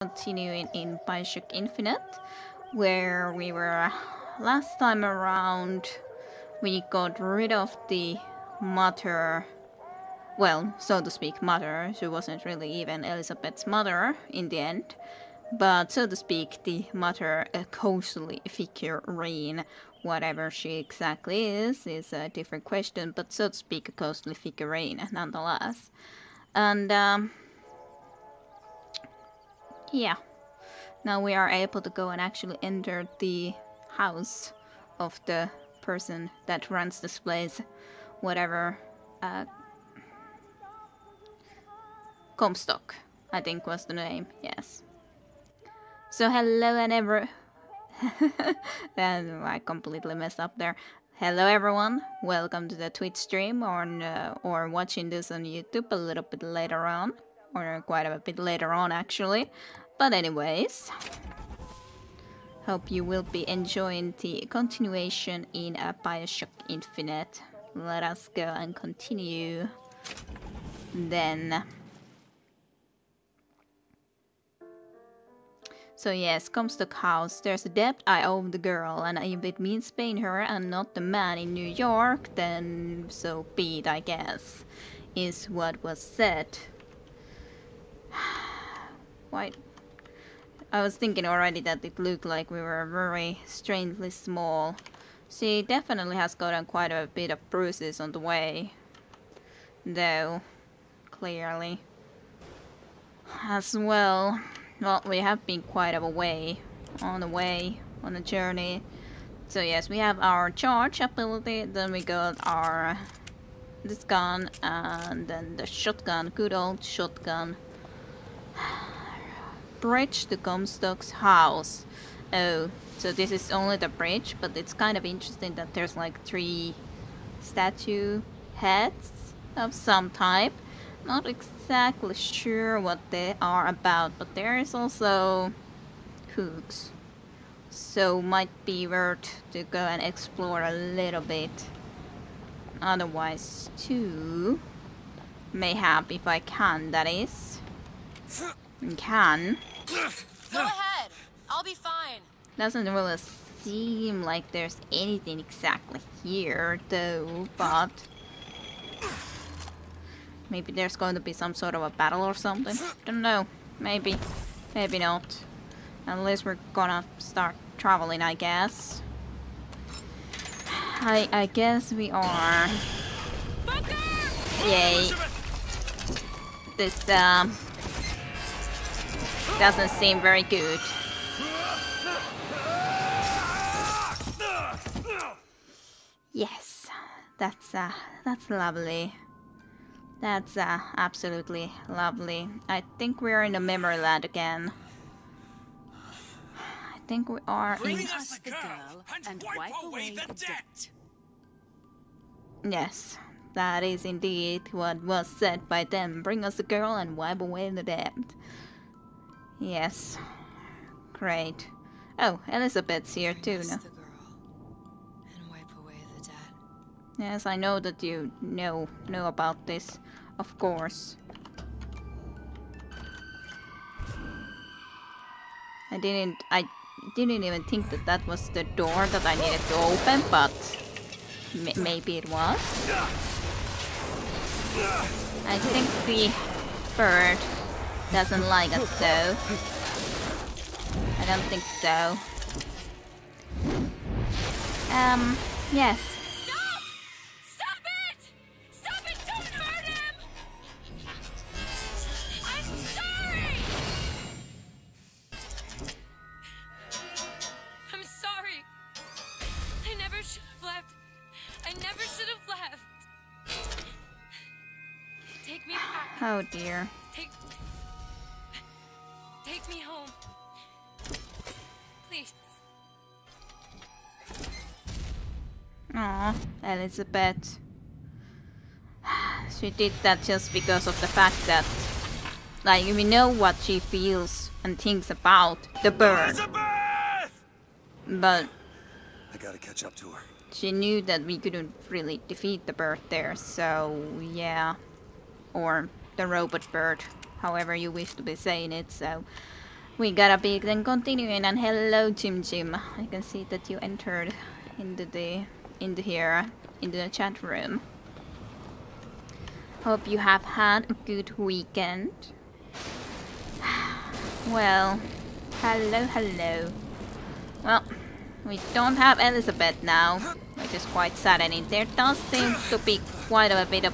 Continuing in Bioshock Infinite, where we were last time around. We got rid of the mother, well, so to speak, mother. She wasn't really even Elizabeth's mother in the end, but so to speak, the mother, a ghostly figurine, whatever she exactly is a different question, but so to speak, a ghostly figurine nonetheless. And yeah, now we are able to go and actually enter the house of the person that runs this place, whatever, Comstock, I think was the name, yes. So hello and and I completely messed up there. Hello everyone, welcome to the Twitch stream or watching this on YouTube a little bit later on, or quite a bit later on actually. But anyways, hope you will be enjoying the continuation in Bioshock Infinite. Let us go and continue then. So yes, Comstock House. There's a debt I owe the girl, and if it means paying her and not the man in New York, then so be it, I guess, is what was said. Why? I was thinking already that it looked like we were very strangely small. She definitely has gotten quite a bit of bruises on the way, though, clearly. As well. Well, we have been quite a way on the journey. So yes, we have our charge ability, then we got our this gun, and then the shotgun, good old shotgun. Bridge to Comstock's house. Oh, so this is only the bridge, but it's kind of interesting that there's like 3 statue heads of some type. Not exactly sure what they are about, but there is also hooks. So might be worth to go and explore a little bit. Otherwise too. Mayhap if I can, that is. Can. Go ahead. I'll be fine. Doesn't really seem like there's anything exactly here though, but maybe there's going to be some sort of a battle or something. Don't know. Maybe. Maybe not. Unless we're gonna start traveling, I guess. I guess we are. Yay. This doesn't seem very good. Yes. That's lovely. That's absolutely lovely. I think we're in the memory land again. I think we are Bring us the girl and wipe away the debt. Yes, that is indeed what was said by them. Bring us the girl and wipe away the debt. Yes. Great. Oh, Elizabeth's here too now. Yes, I know that you know about this, of course. I didn't even think that that was the door that I needed to open, but maybe it was. I think the bird doesn't like us though. I don't think so. Yes. Oh dear. Take me home. Please. Aw, Elizabeth. She did that just because of the fact that, like, we know what she feels and thinks about the bird. Elizabeth! But I gotta catch up to her. She knew that we couldn't really defeat the bird there, so yeah. Or the robot bird, however you wish to be saying it, so We gotta be then continuing, and hello Jim Jim. I can see that you entered into the chat room. Hope you have had a good weekend. Well, hello. Well, we don't have Elizabeth now, which is quite saddening. There does seem to be quite a bit of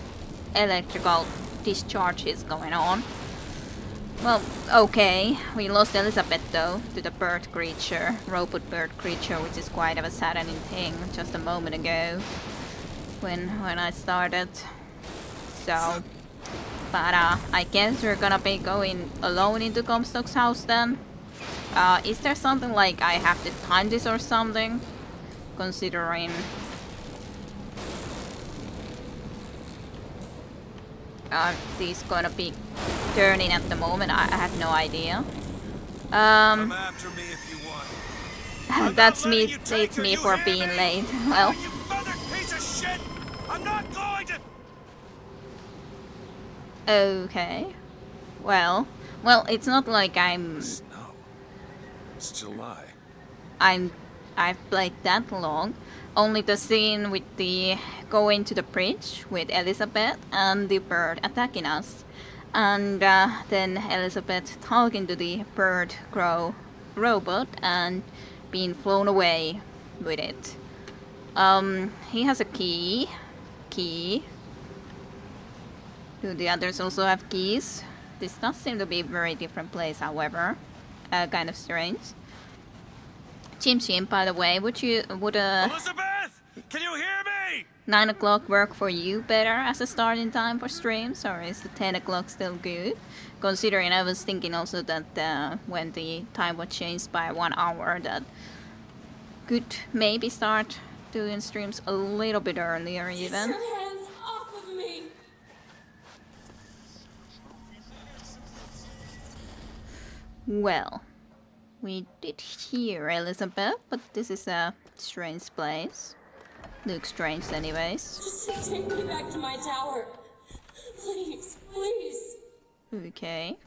electrical discharges going on. Well, okay, we lost Elizabeth though to the bird creature, robot bird creature, which is quite of a saddening thing just a moment ago when I started. So, but I guess we're gonna be going alone into Comstock's house then. Is there something like I have to time this or something? Considering these gonna be turning at the moment, I have no idea. Come after me if you want. That's me. It's me for being late. Well, You mother piece of shit! I'm not going to. okay. Well, it's not like Snow. It's July. I've played that long. Only the scene with the going to the bridge with Elizabeth and the bird attacking us, and then Elizabeth talking to the bird crow robot and being flown away with it. He has a key. Do the others also have keys? This does seem to be a very different place, however. Kind of strange. Chim, by the way, would Elizabeth! Can you hear me? 9 o'clock work for you better as a starting time for streams, or is the 10 o'clock still good? Considering I was thinking also that when the time was changed by 1 hour, that could maybe start doing streams a little bit earlier even. Get your hands off of me! Well, we did hear Elizabeth, but this is a strange place. Looks strange anyways. Just take me back to my tower. Please, please. Okay.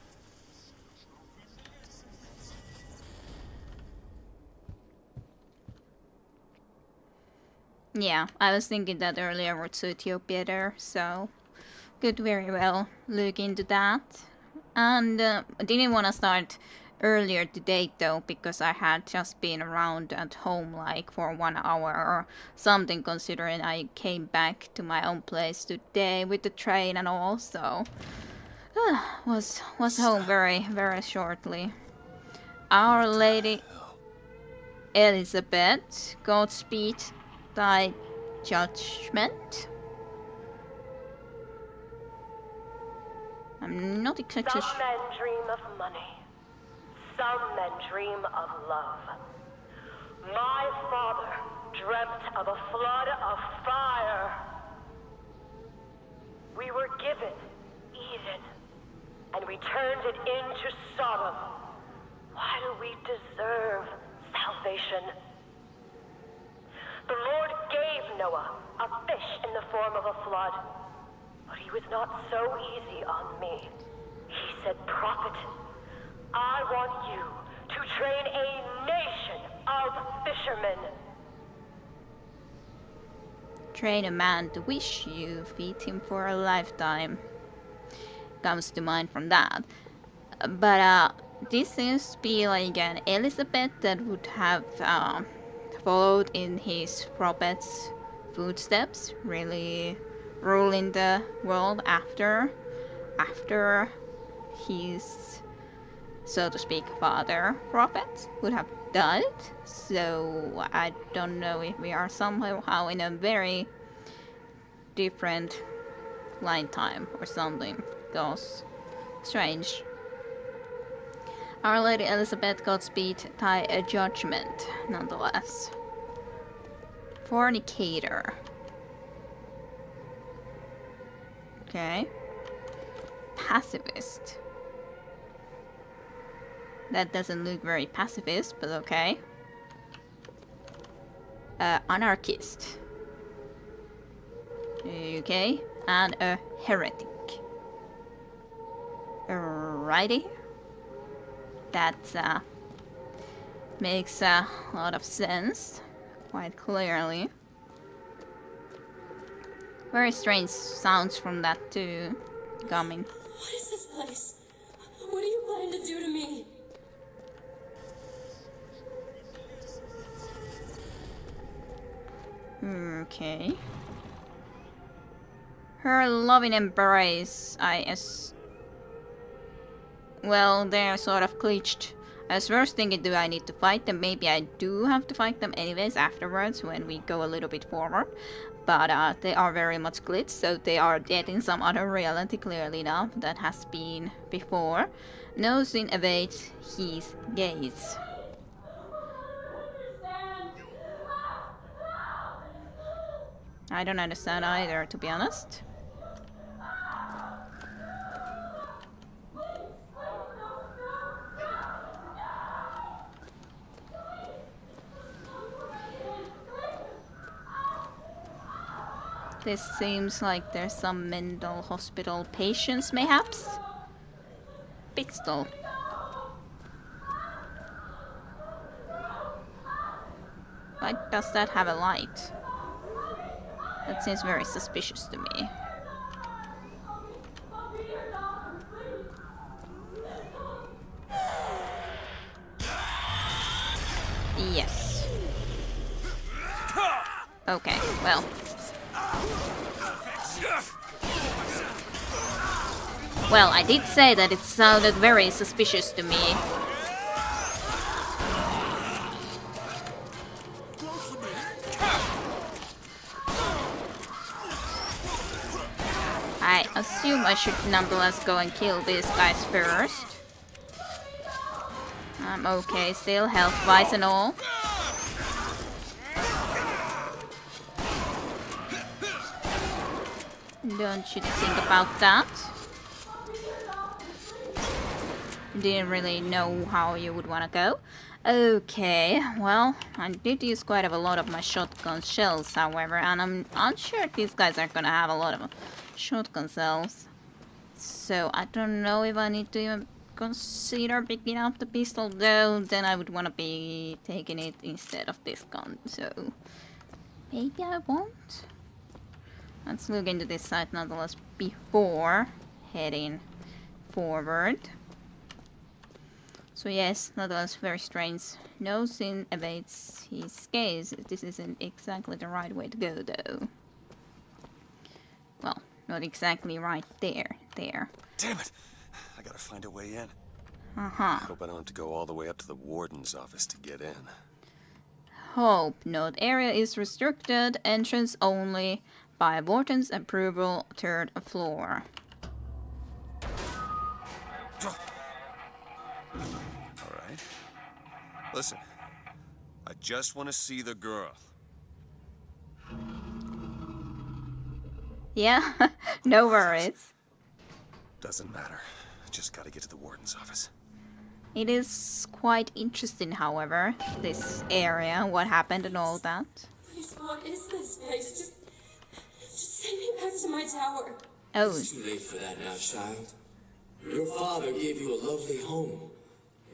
Yeah, I was thinking that earlier would suit you better, so could very well look into that. And I didn't want to start earlier today though, because I had just been around at home like for 1 hour or something, considering I came back to my own place today with the train and all, so was home very shortly. Our Lady Elizabeth, Godspeed thy judgment. I'm not exactly Some men dream of money. Some men dream of love. My father dreamt of a flood of fire. We were given Eden, and we turned it into Sodom. Why do we deserve salvation? The Lord gave Noah a fish in the form of a flood, but he was not so easy on me. He said, "Prophet, I want you to train a nation of fishermen." Train a man to wish you, feed him for a lifetime. Comes to mind from that. But this seems to be like an Elizabeth that would have followed in his prophet's footsteps, really ruling the world after his, so to speak, father prophet would have died. So I don't know if we are somehow in a very different line time or something. Goes strange. Our Lady Elizabeth, Godspeed thy judgment, nonetheless. Fornicator. Okay. Pacifist. That doesn't look very pacifist, but okay. Anarchist. Okay. And a heretic. Alrighty. That makes a lot of sense, quite clearly. Very strange sounds from that too, coming. What is this place? What do you plan to do to me? Okay. Her loving embrace, well, they're sort of glitched. I was first thinking, do I need to fight them? Maybe I do have to fight them anyways afterwards when we go a little bit forward. But they are very much glitched, so they are dead in some other reality, clearly enough. That has been before. No sin evades his gaze. I don't understand either, to be honest. This seems like there's some mental hospital patients, mayhaps? Pistol. Why does that have a light? That seems very suspicious to me. Yes. Okay, well. Well, I did say that it sounded very suspicious to me. I assume I should nonetheless go and kill these guys first. I'm okay still, health-wise and all. Don't you think about that? Didn't really know how you would want to go. Okay, well, I did use quite a lot of my shotgun shells, however, and I'm unsure if these guys are gonna have a lot of shotgun shells. So I don't know if I need to even consider picking up the pistol, though. Then I would want to be taking it instead of this gun. So maybe I won't. Let's look into this site nonetheless before heading forward. So yes, nonetheless very strange. No sin evades his gaze. This isn't exactly the right way to go, though. Well, not exactly right there. Damn it! I gotta find a way in. Uh-huh. Hope I don't have to go all the way up to the warden's office to get in. Hope not. Area is restricted. Entrance only by warden's approval. 3rd floor. Alright. Listen. I just want to see the girl. Yeah, no worries. Doesn't matter. I just gotta get to the warden's office. It is quite interesting, however, this area, what happened and all that. Please, what is this place? Just send me back to my tower. Oh, It's too late for that now, child. Your father gave you a lovely home,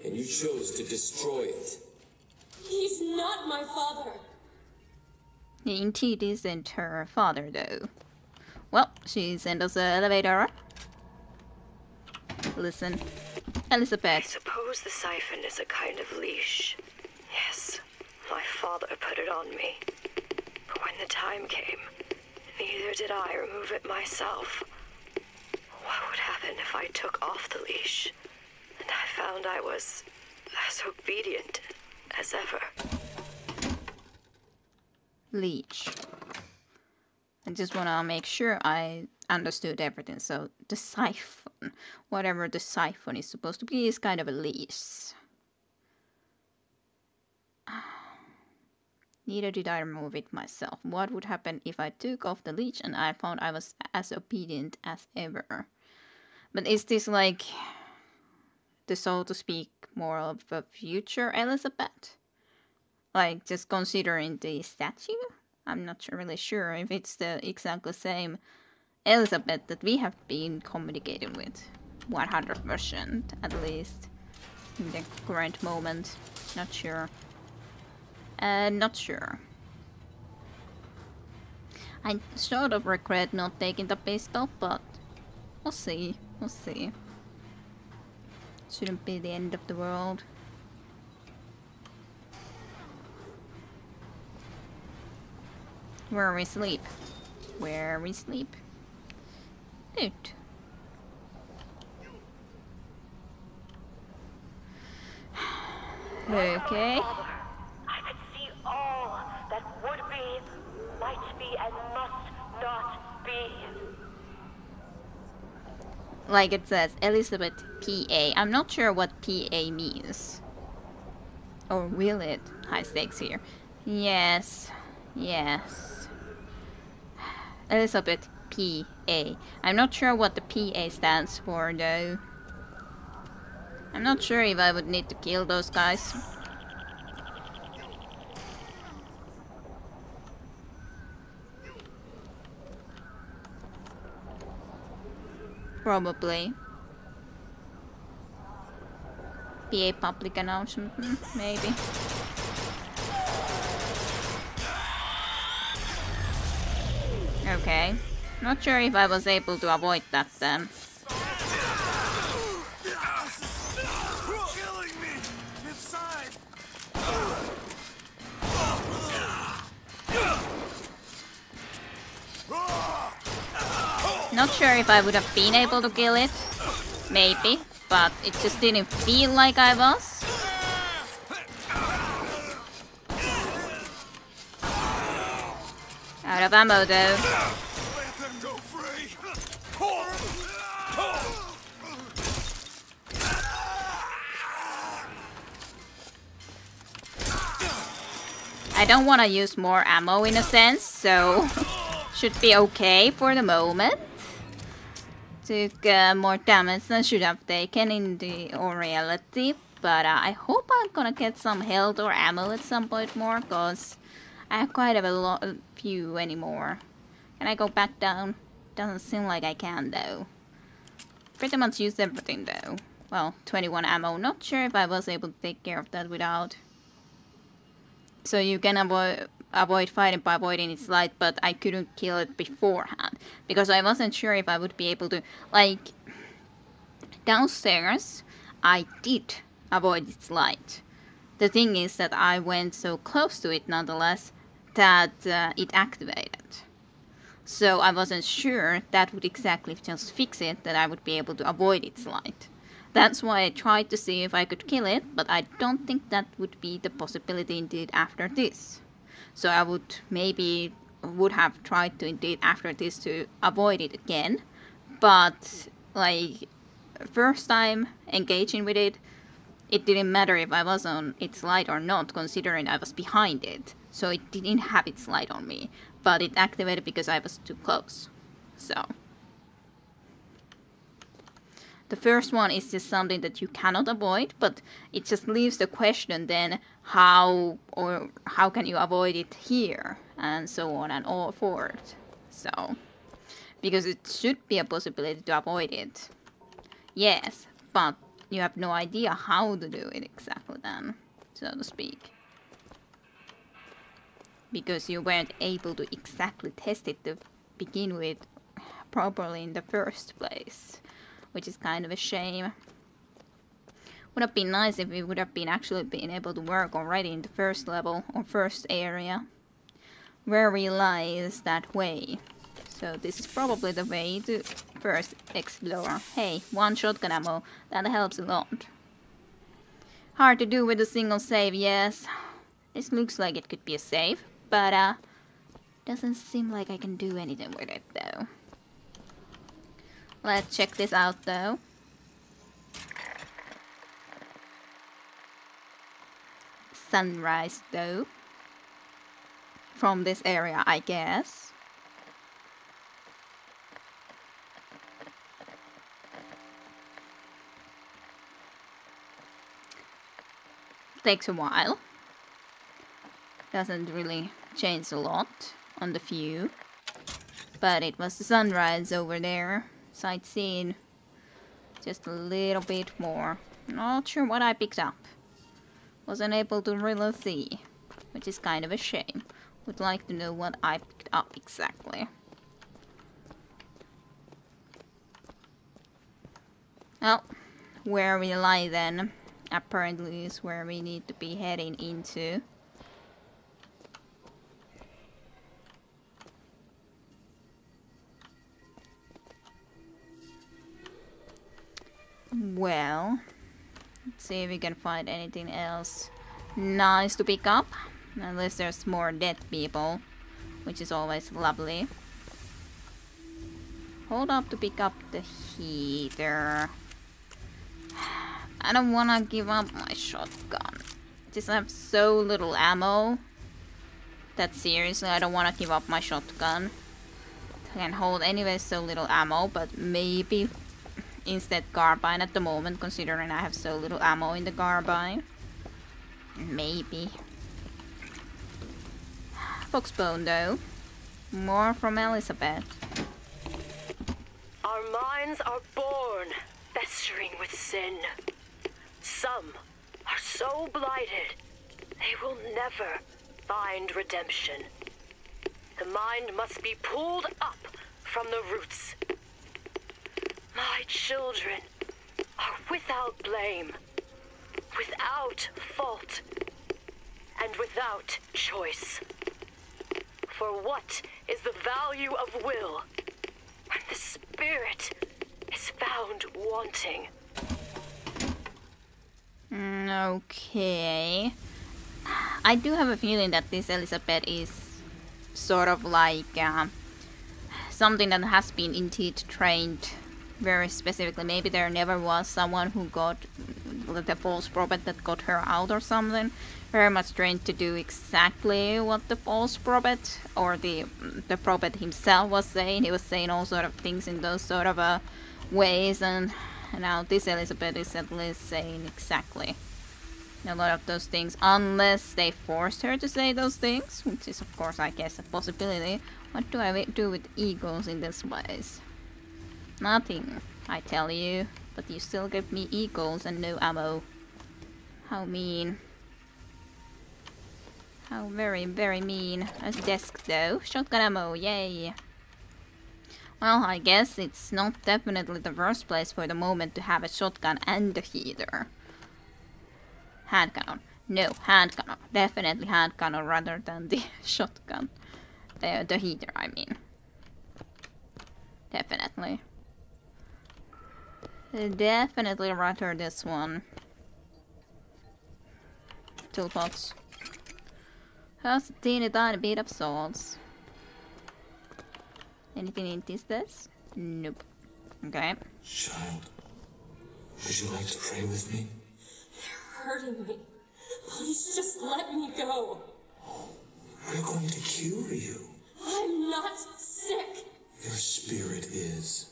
and you chose to destroy it. He's not my father. he indeed isn't her father, though. Well, she sent us an elevator. Listen, I Elizabeth. suppose the siphon is a kind of leash. Yes, my father put it on me. But when the time came, neither did I remove it myself. What would happen if I took off the leash? And I found I was as obedient as ever. Leech. I just want to make sure I understood everything. So the siphon, whatever the siphon is supposed to be, is kind of a leash. Neither did I remove it myself. What would happen if I took off the leash and I found I was as obedient as ever? But is this like the, so to speak, more of a future Elizabeth? Like, just considering the statue? I'm not really sure if it's the exactly same Elizabeth that we have been communicating with. 100% at least. in the current moment. Not sure. Not sure. I sort of regret not taking the pistol, but we'll see. We'll see. Shouldn't be the end of the world. Where we sleep. Where we sleep. Good. Okay. I could see all that would be, might be, and must not be. Like it says, Elizabeth PA. I'm not sure what PA means. Or will it? High stakes here. Yes. Yes. Elizabeth PA. I'm not sure what the PA stands for though. I'm not sure if I would need to kill those guys. Probably. PA public announcement, maybe. Okay. Not sure if I was able to avoid that then. Not sure if I would have been able to kill it. Maybe. But it just didn't feel like I was. Out of ammo though. I don't want to use more ammo in a sense, so should be okay for the moment. Took more damage than I should have taken in the reality, but I hope I'm gonna get some health or ammo at some point more, cause I have quite a few anymore. Can I go back down? Doesn't seem like I can though. Pretty much used everything though. Well, 21 ammo. Not sure if I was able to take care of that without. So you can avoid fighting by avoiding its light, but I couldn't kill it beforehand because I wasn't sure if I would be able to. Like downstairs, I did avoid its light. The thing is that I went so close to it nonetheless that it activated. So I wasn't sure that would exactly just fix it, that I would be able to avoid its light. That's why I tried to see if I could kill it, but I don't think that would be the possibility indeed after this. So I would have tried to indeed after this to avoid it again, but like first time engaging with it, it didn't matter if I was on its light or not, considering I was behind it. So it didn't have its light on me, but it activated because I was too close. So the first one is just something that you cannot avoid, but it just leaves the question then how can you avoid it here, and so on and all forth. So because it should be a possibility to avoid it. Yes, but you have no idea how to do it exactly then, so to speak. Because you weren't able to exactly test it to begin with properly in the first place. Which is kind of a shame. Would have been nice if we would have been actually been able to work already in the first level or first area. Where we lies that way. So this is probably the way to first explore. Hey, 1 shotgun ammo, that helps a lot. Hard to do with a single save, yes. This looks like it could be a save, but doesn't seem like I can do anything with it though. Let's check this out though. Sunrise though. From this area, I guess. Takes a while. Doesn't really change a lot on the view. But it was the sunrise over there. Sightseeing just a little bit more. Not sure what I picked up. Wasn't able to really see, which is kind of a shame. Would like to know what I picked up exactly. Well, where we lie then, apparently is where we need to be heading into. Well, let's see if we can find anything else nice to pick up. Unless there's more dead people, which is always lovely. Hold up to pick up the heater. I don't wanna give up my shotgun. Just have so little ammo that seriously I don't wanna give up my shotgun. I can hold anyway so little ammo, but maybe instead carbine at the moment, considering I have so little ammo in the carbine. Maybe. Foxbone though. More from Elizabeth. Our minds are born festering with sin. Some are so blighted, they will never find redemption. The mind must be pulled up from the roots. My children are without blame, without fault, and without choice. For what is the value of will when the spirit is found wanting? Okay. I do have a feeling that this Elizabeth is sort of like something that has been indeed trained very specifically. Maybe there never was someone who got the false prophet that got her out or something. Very much trained to do exactly what the false prophet or the prophet himself was saying. He was saying all sort of things in those sort of ways, and now this Elizabeth is at least saying exactly a lot of those things, unless they forced her to say those things, which is of course I guess a possibility. What do I do with eagles in this ways? Nothing, I tell you, but you still give me eagles and no ammo. How mean. How very, very mean. A desk though. Shotgun ammo, yay. Well, I guess it's not definitely the worst place for the moment to have a shotgun and a heater. Hand cannon. No, hand cannon. Definitely hand cannon rather than the shotgun. The heater, I mean. Definitely. Definitely rather this one. Toolbox. Just a teeny tiny bit of salts. Anything in this desk? Nope. Okay. Child, would you like to pray with me? You're hurting me. Please just let me go. We're going to cure you. I'm not sick. Your spirit is.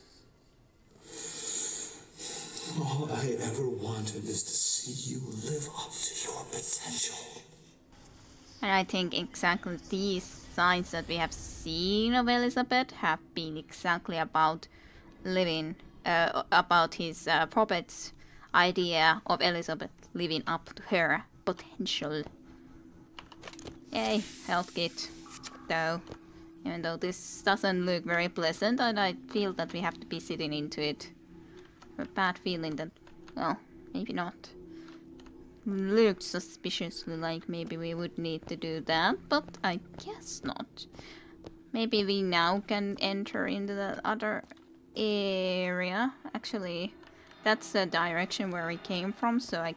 All I ever wanted is to see you live up to your potential. And I think exactly these signs that we have seen of Elizabeth have been exactly about living, about his prophet's idea of Elizabeth living up to her potential. Yay, health kit. Though, even though this doesn't look very pleasant, and I feel that we have to be sitting into it. A bad feeling that, well, maybe not. Looked suspiciously like maybe we would need to do that, but I guess not. Maybe we now can enter into the other area. Actually, that's the direction where we came from, so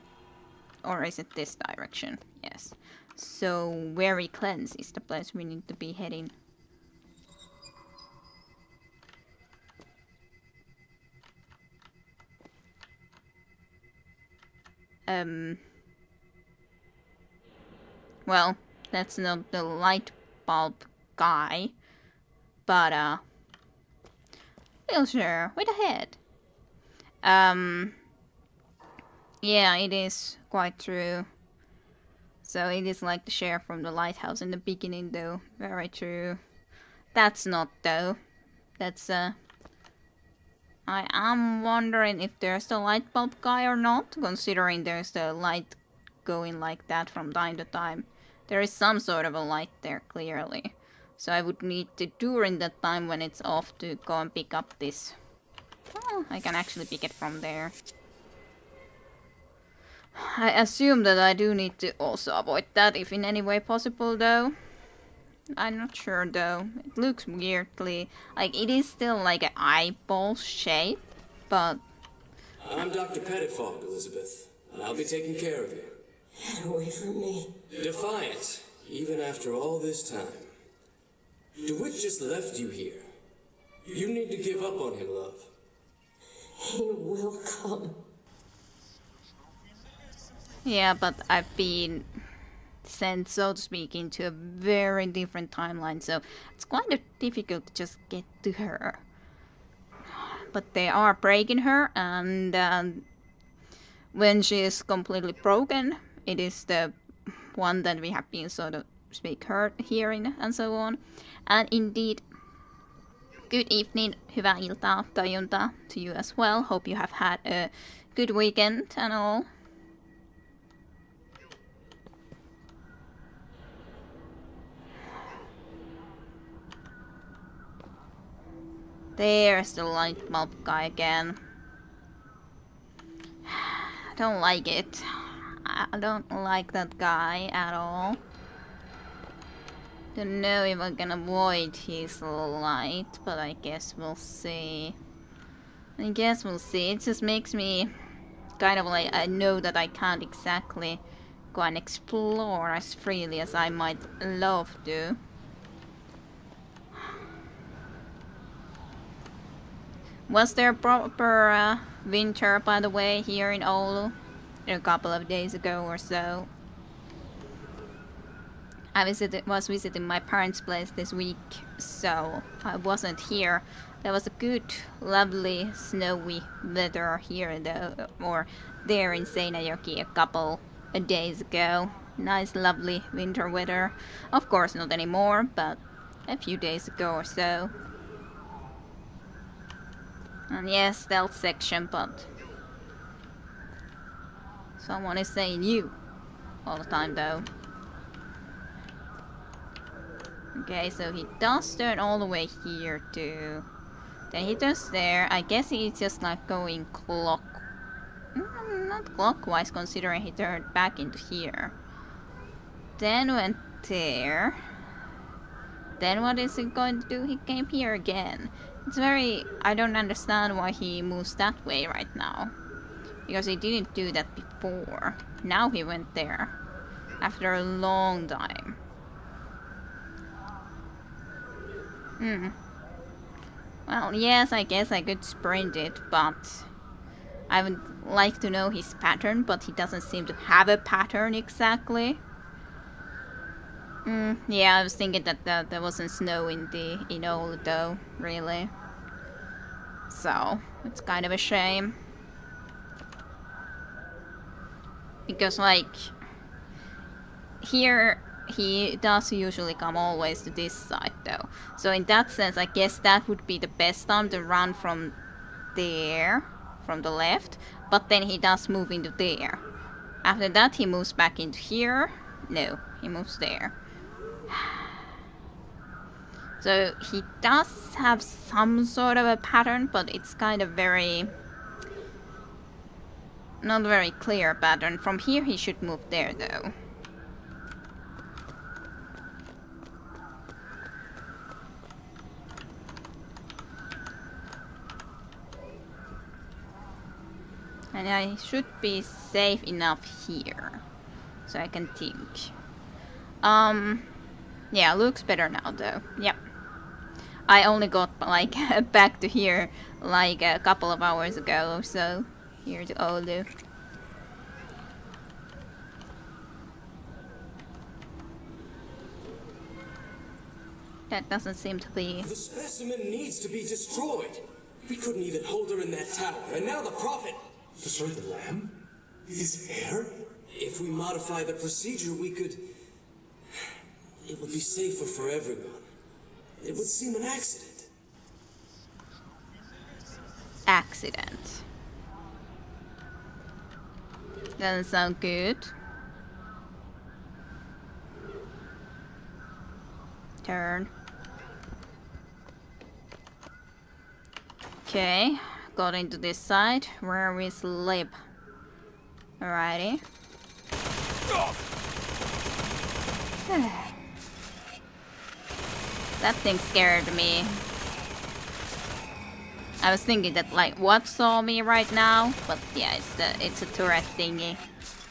or is it this direction? Yes. So, where we cleanse is the place we need to be heading. Well, that's not the light bulb guy, but wheelchair, wait ahead. Yeah, it is quite true. So it is like the sheriff from the lighthouse in the beginning, though. Very true. That's not, though. That's I am wondering if there's a light bulb guy or not, considering there's the light going like that from time to time. There is some sort of a light there, clearly. So I would need to, during that time when it's off, to go and pick up this. Oh, I can actually pick it from there. I assume that I do need to also avoid that if in any way possible, though. I'm not sure, though. It looks weirdly... like, it is still like an eyeball shape, but... I'm Dr. Pettifog, Elizabeth, and I'll be taking care of you. Get away from me. Defiant, even after all this time. DeWitt just left you here. You need to give up on him, love. He will come. Yeah, but I've been sent, so to speak, into a very different timeline, so it's kind of difficult to just get to her. But they are breaking her, and when she is completely broken, it is the one that we have been, so to speak, hearing, and so on. And indeed, good evening, hyvää iltaa, tajunta to you as well. Hope you have had a good weekend and all. There's the light bulb guy again. I don't like it. I don't like that guy at all. Don't know if I can avoid his light, but I guess we'll see. It just makes me kind of like, I know that I can't exactly go and explore as freely as I might love to. Was there proper winter, by the way, here in Oulu a couple of days ago or so? I was visiting my parents' place this week, so I wasn't here. There was a good, lovely, snowy weather here, though, or there in Seinäjoki a couple of days ago. Nice, lovely winter weather. Of course, not anymore, but a few days ago or so. And yes, stealth section, but someone is saying you all the time, though. Okay, so he does turn all the way here too. Then he does there. I guess he's just like going not clockwise, considering he turned back into here. Then went there. Then what is he going to do? He came here again. It's very... I don't understand why he moves that way right now. Because he didn't do that before. Now he went there. After a long time. Well, yes, I guess I could sprint it, but... I would like to know his pattern, but he doesn't seem to have a pattern exactly. Yeah, I was thinking that there wasn't snow in Oulu though, really. So, it's kind of a shame. Because, like, here he does usually come always to this side though. So in that sense, I guess that would be the best time to run from there, from the left. But then he does move into there. After that he moves back into here. No, he moves there. So he does have some sort of a pattern, but it's kind of very... not very clear pattern. From here he should move there though. And I should be safe enough here. So I can think. Yeah, looks better now though. Yep. I only got like back to here like a couple of hours ago or so. Here to Oulu. That doesn't seem to be... The specimen needs to be destroyed. We couldn't even hold her in that tower, and now the Prophet... Destroy the lamb? His hair? If we modify the procedure, we could... It would be safer for everyone. It would seem an accident. accident. Doesn't sound good. Turn. Okay, got into this side. Where is Lib? Alrighty. That thing scared me. I was thinking that, like, what saw me right now? But yeah, it's a turret thingy.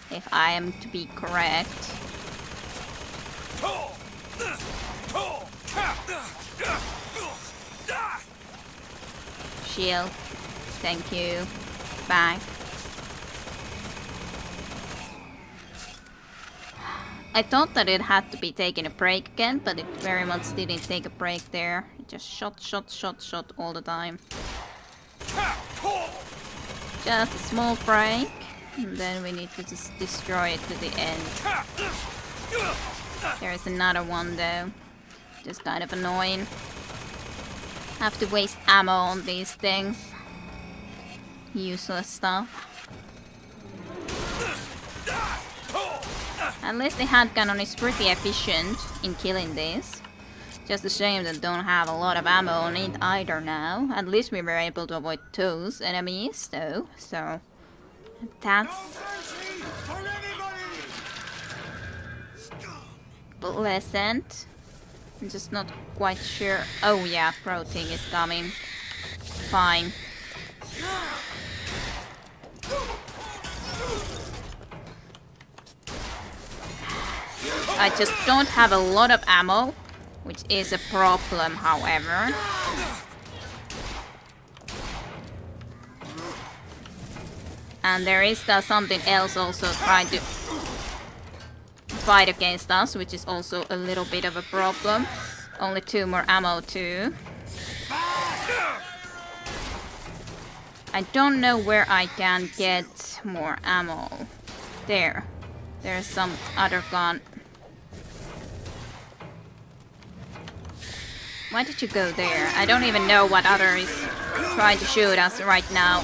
If I am to be correct. Shield. Thank you. Back. I thought that it had to be taking a break again, but it very much didn't take a break there. It just shot all the time. Just a small break, and then we need to just destroy it to the end. There is another one though. Just kind of annoying. Have to waste ammo on these things. Useless stuff. At least the handgun is pretty efficient in killing this. Just a shame that don't have a lot of ammo on it either now. At least we were able to avoid those enemies though, so that's pleasant. I'm just not quite sure. Oh yeah, protein is coming. Fine. I just don't have a lot of ammo, which is a problem, however. And there is something else also trying to fight against us, which is also a little bit of a problem. Only 2 more ammo too. I don't know where I can get more ammo. There. There's some other gun. Why did you go there? I don't even know what other is trying to shoot us right now.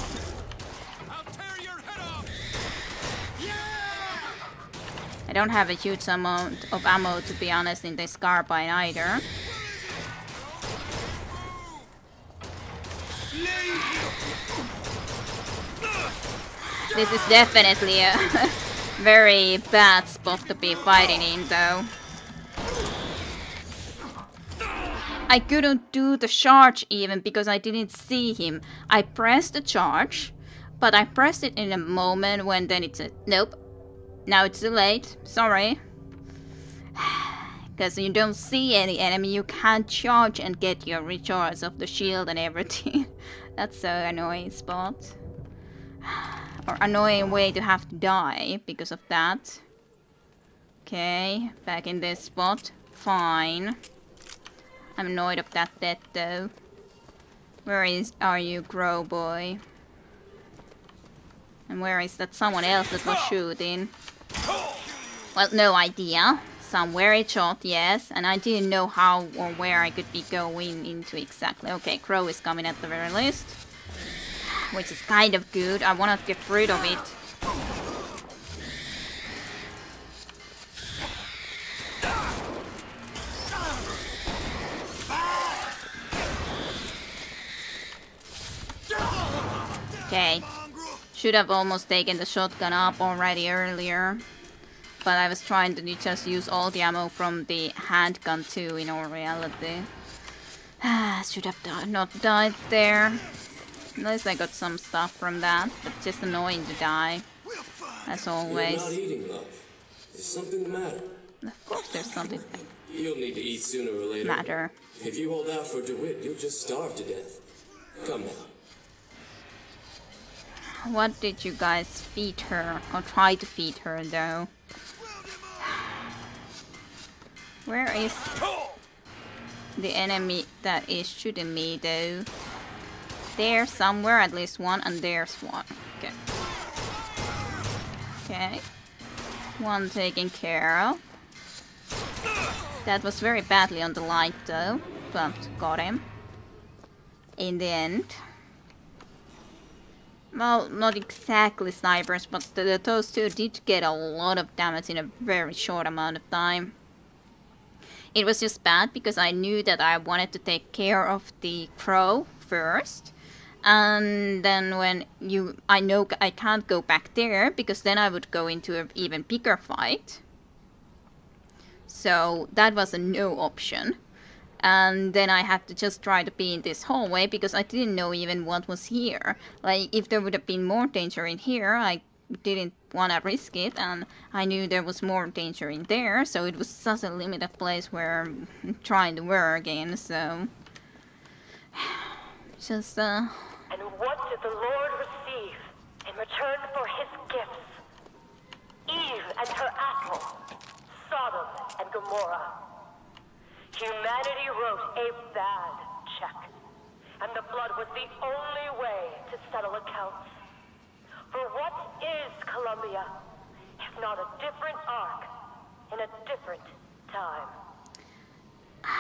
I don't have a huge amount of ammo, to be honest, in this carbine either. This is definitely a very bad spot to be fighting in, though. I couldn't do the charge even because I didn't see him. I pressed the charge, but I pressed it in a moment when then it said, nope. Now it's too late. Sorry. Because you don't see any enemy, you can't charge and get your recharge of the shield and everything. That's so annoying spot. Or annoying way to have to die because of that. Okay, back in this spot. Fine. I'm annoyed of that death though. Where are you, Grow Boy? And where is that someone else that was shooting? Well, no idea. Somewhere it shot, yes. And I didn't know how or where I could be going into exactly. Okay, Crow is coming at the very least. Which is kind of good. I want to get rid of it. Okay. Should have almost taken the shotgun up already earlier. But I was trying to just use all the ammo from the handgun too, in all reality. Should have not died there. Unless I got some stuff from that, but just annoying to die. As always. You're not eating, love. Is something the matter? Of course there's something You'll need to eat sooner or later. matter. If you hold out for DeWitt, you'll just starve to death. Come now. What did you guys feed her? Or try to feed her though? Where is the enemy that is shooting me though? There somewhere, at least one, and there's one. Okay. Okay. One taken care of. That was very badly on the light though, but got him. In the end. well, not exactly snipers, but those two did get a lot of damage in a very short amount of time. It was just bad because I knew that I wanted to take care of the crow first. And then when I know I can't go back there because then I would go into an even bigger fight. So that was a no option. And then I had to just try to be in this hallway because I didn't know even what was here. Like, if there would have been more danger in here, I didn't want to risk it, and I knew there was more danger in there, so it was such a limited place where I'm trying to work in, so... just, And what did the Lord receive in return for his gifts? Eve and her apple, Sodom and Gomorrah. Humanity wrote a bad check, and the flood was the only way to settle accounts. For what is Columbia, if not a different arc in a different time?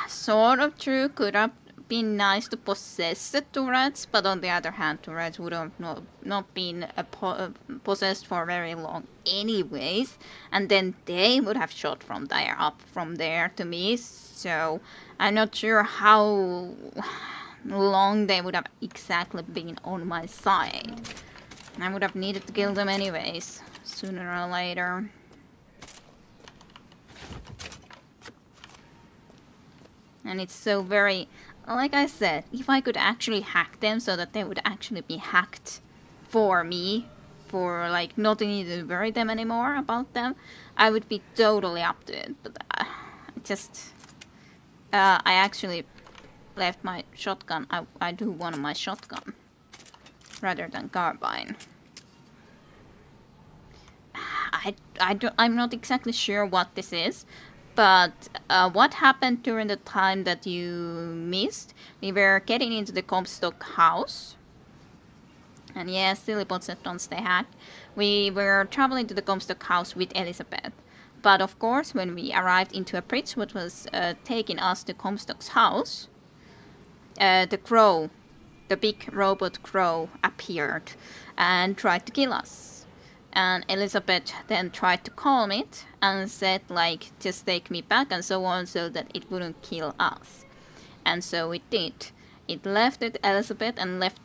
Sort of true, could have been nice to possess the turrets, but on the other hand, turrets would have not been possessed for very long anyways, and then they would have shot from there, up from there to me, so I'm not sure how long they would have exactly been on my side. I would have needed to kill them anyways, sooner or later. And it's so very... like I said, if I could actually hack them so that they would actually be hacked for me, for like not needing to worry them anymore about them, I would be totally up to it. But I actually left my shotgun. I do want my shotgun rather than carbine. I'm not exactly sure what this is, but what happened during the time that you missed? We were getting into the Comstock house. And yes, silly bots that don't stay hacked. We were traveling to the Comstock house with Elizabeth. But of course, when we arrived into a bridge which was taking us to Comstock's house, the crow, the big robot crow, appeared and tried to kill us. And Elizabeth then tried to calm it and said, like, just take me back and so on, so that it wouldn't kill us. And so it did. It left Elizabeth and left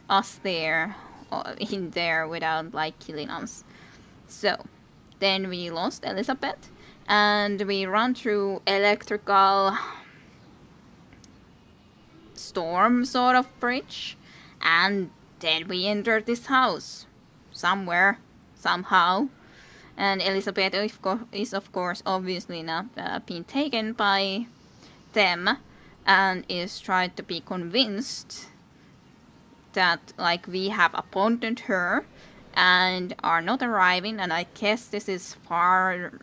us there, in there, without, like, killing us. So, then we lost Elizabeth, and we ran through electrical storm sort of bridge, and then we entered this house. Somewhere. Somehow, and Elizabeth is of course obviously not being taken by them, and is trying to be convinced that like we have abandoned her and are not arriving, and I guess this is far.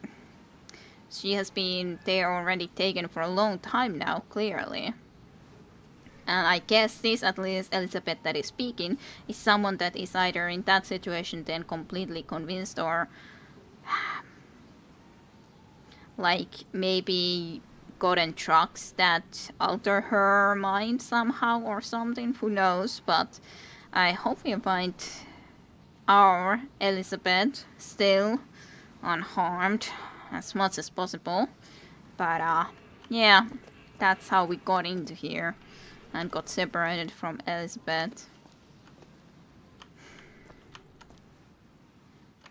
She has been there already taken for a long time now, clearly. And I guess this, at least Elizabeth that is speaking, is someone that is either in that situation then completely convinced, or like maybe gotten drugs that alter her mind somehow or something, who knows. But I hope we find our Elizabeth still unharmed as much as possible. But yeah, that's how we got into here and got separated from Elizabeth.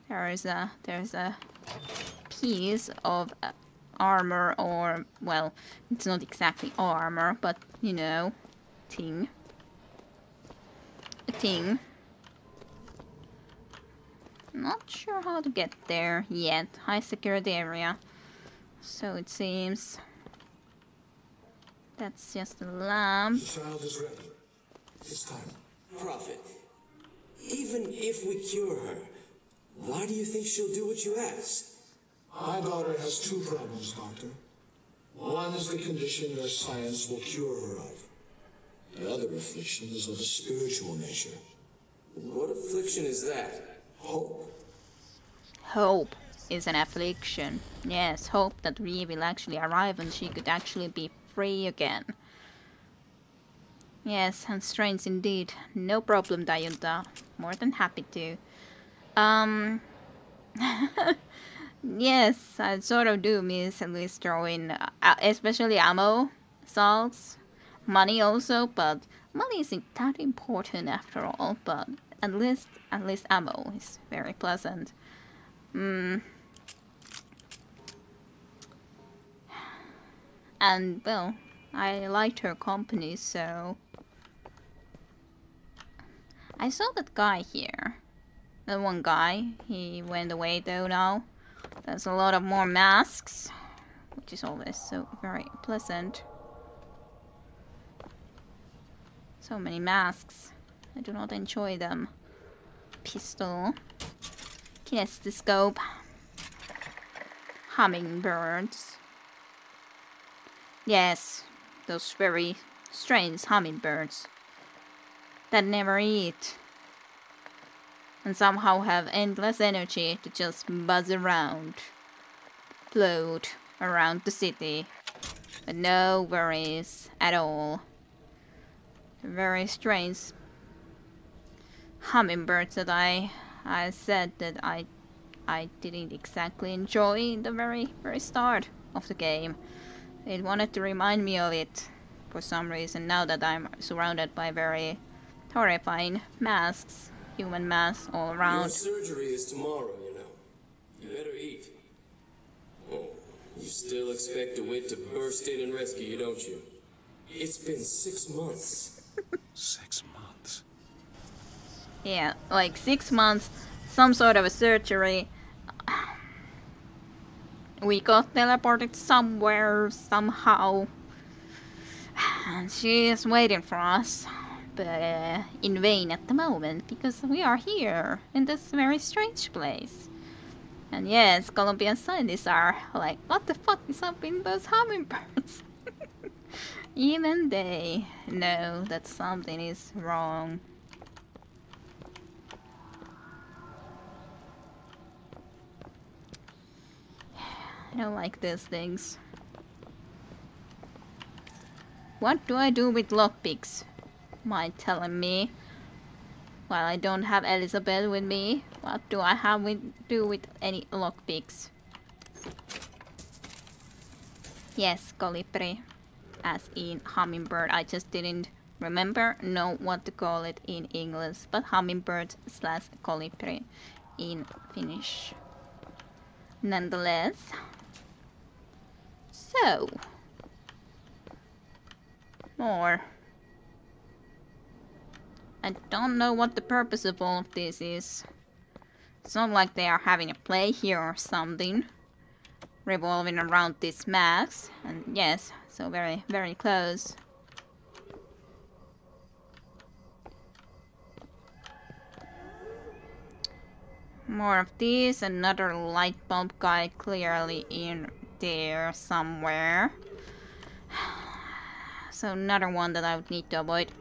There's a piece of armor, or, well, it's not exactly armor, but, you know, thing. A thing. Not sure how to get there yet. High security area. So it seems. That's just a lamp. The child is ready. It's time. Prophet, even if we cure her, why do you think she'll do what you ask? My daughter has two problems, Doctor. One is the condition your science will cure her of. The other affliction is of a spiritual nature. What affliction is that? Hope. Hope is an affliction. Yes, hope that Rhea will actually arrive and she could actually be free again. Yes, and strange indeed. No problem, Dayunta. More than happy to. Yes, I sort of do miss at least throwing, especially ammo, salts, money also, but money isn't that important after all, but at least ammo is very pleasant. And, well, I liked her company, so... I saw that guy here. That one guy, he went away though now. There's a lot of more masks, which is always so very pleasant. So many masks. I do not enjoy them. Pistol. Kinestoscope. Hummingbirds. Yes, those very strange hummingbirds that never eat and somehow have endless energy to just buzz around, float around the city, but no worries at all. Very strange hummingbirds that I said that I didn't exactly enjoy in the very start of the game. It wanted to remind me of it for some reason now that I'm surrounded by very horrifying masks, human masks all Your around. surgery is tomorrow, you know. You better eat. Oh, you still expect DeWitt to burst in and rescue you, don't you? It's been 6 months. 6 months. Yeah, like 6 months, some sort of a surgery. We got teleported somewhere, somehow. And she is waiting for us. But in vain at the moment, because we are here, in this very strange place. And yes, Colombian scientists are like, what the fuck is up in those hummingbirds? Even they know that something is wrong. I don't like these things. What do I do with lockpicks? Mind telling me? While I don't have Elizabeth with me, what do I have do with any lockpicks? Yes, colibri. As in hummingbird. I just didn't know what to call it in English, but hummingbird slash colibri in Finnish. Nonetheless. So. More. I don't know what the purpose of all of this is. It's not like they are having a play here or something. Revolving around this max. And yes, so very, very close. More of these. Another light bulb guy clearly in there somewhere. So another one that I would need to avoid.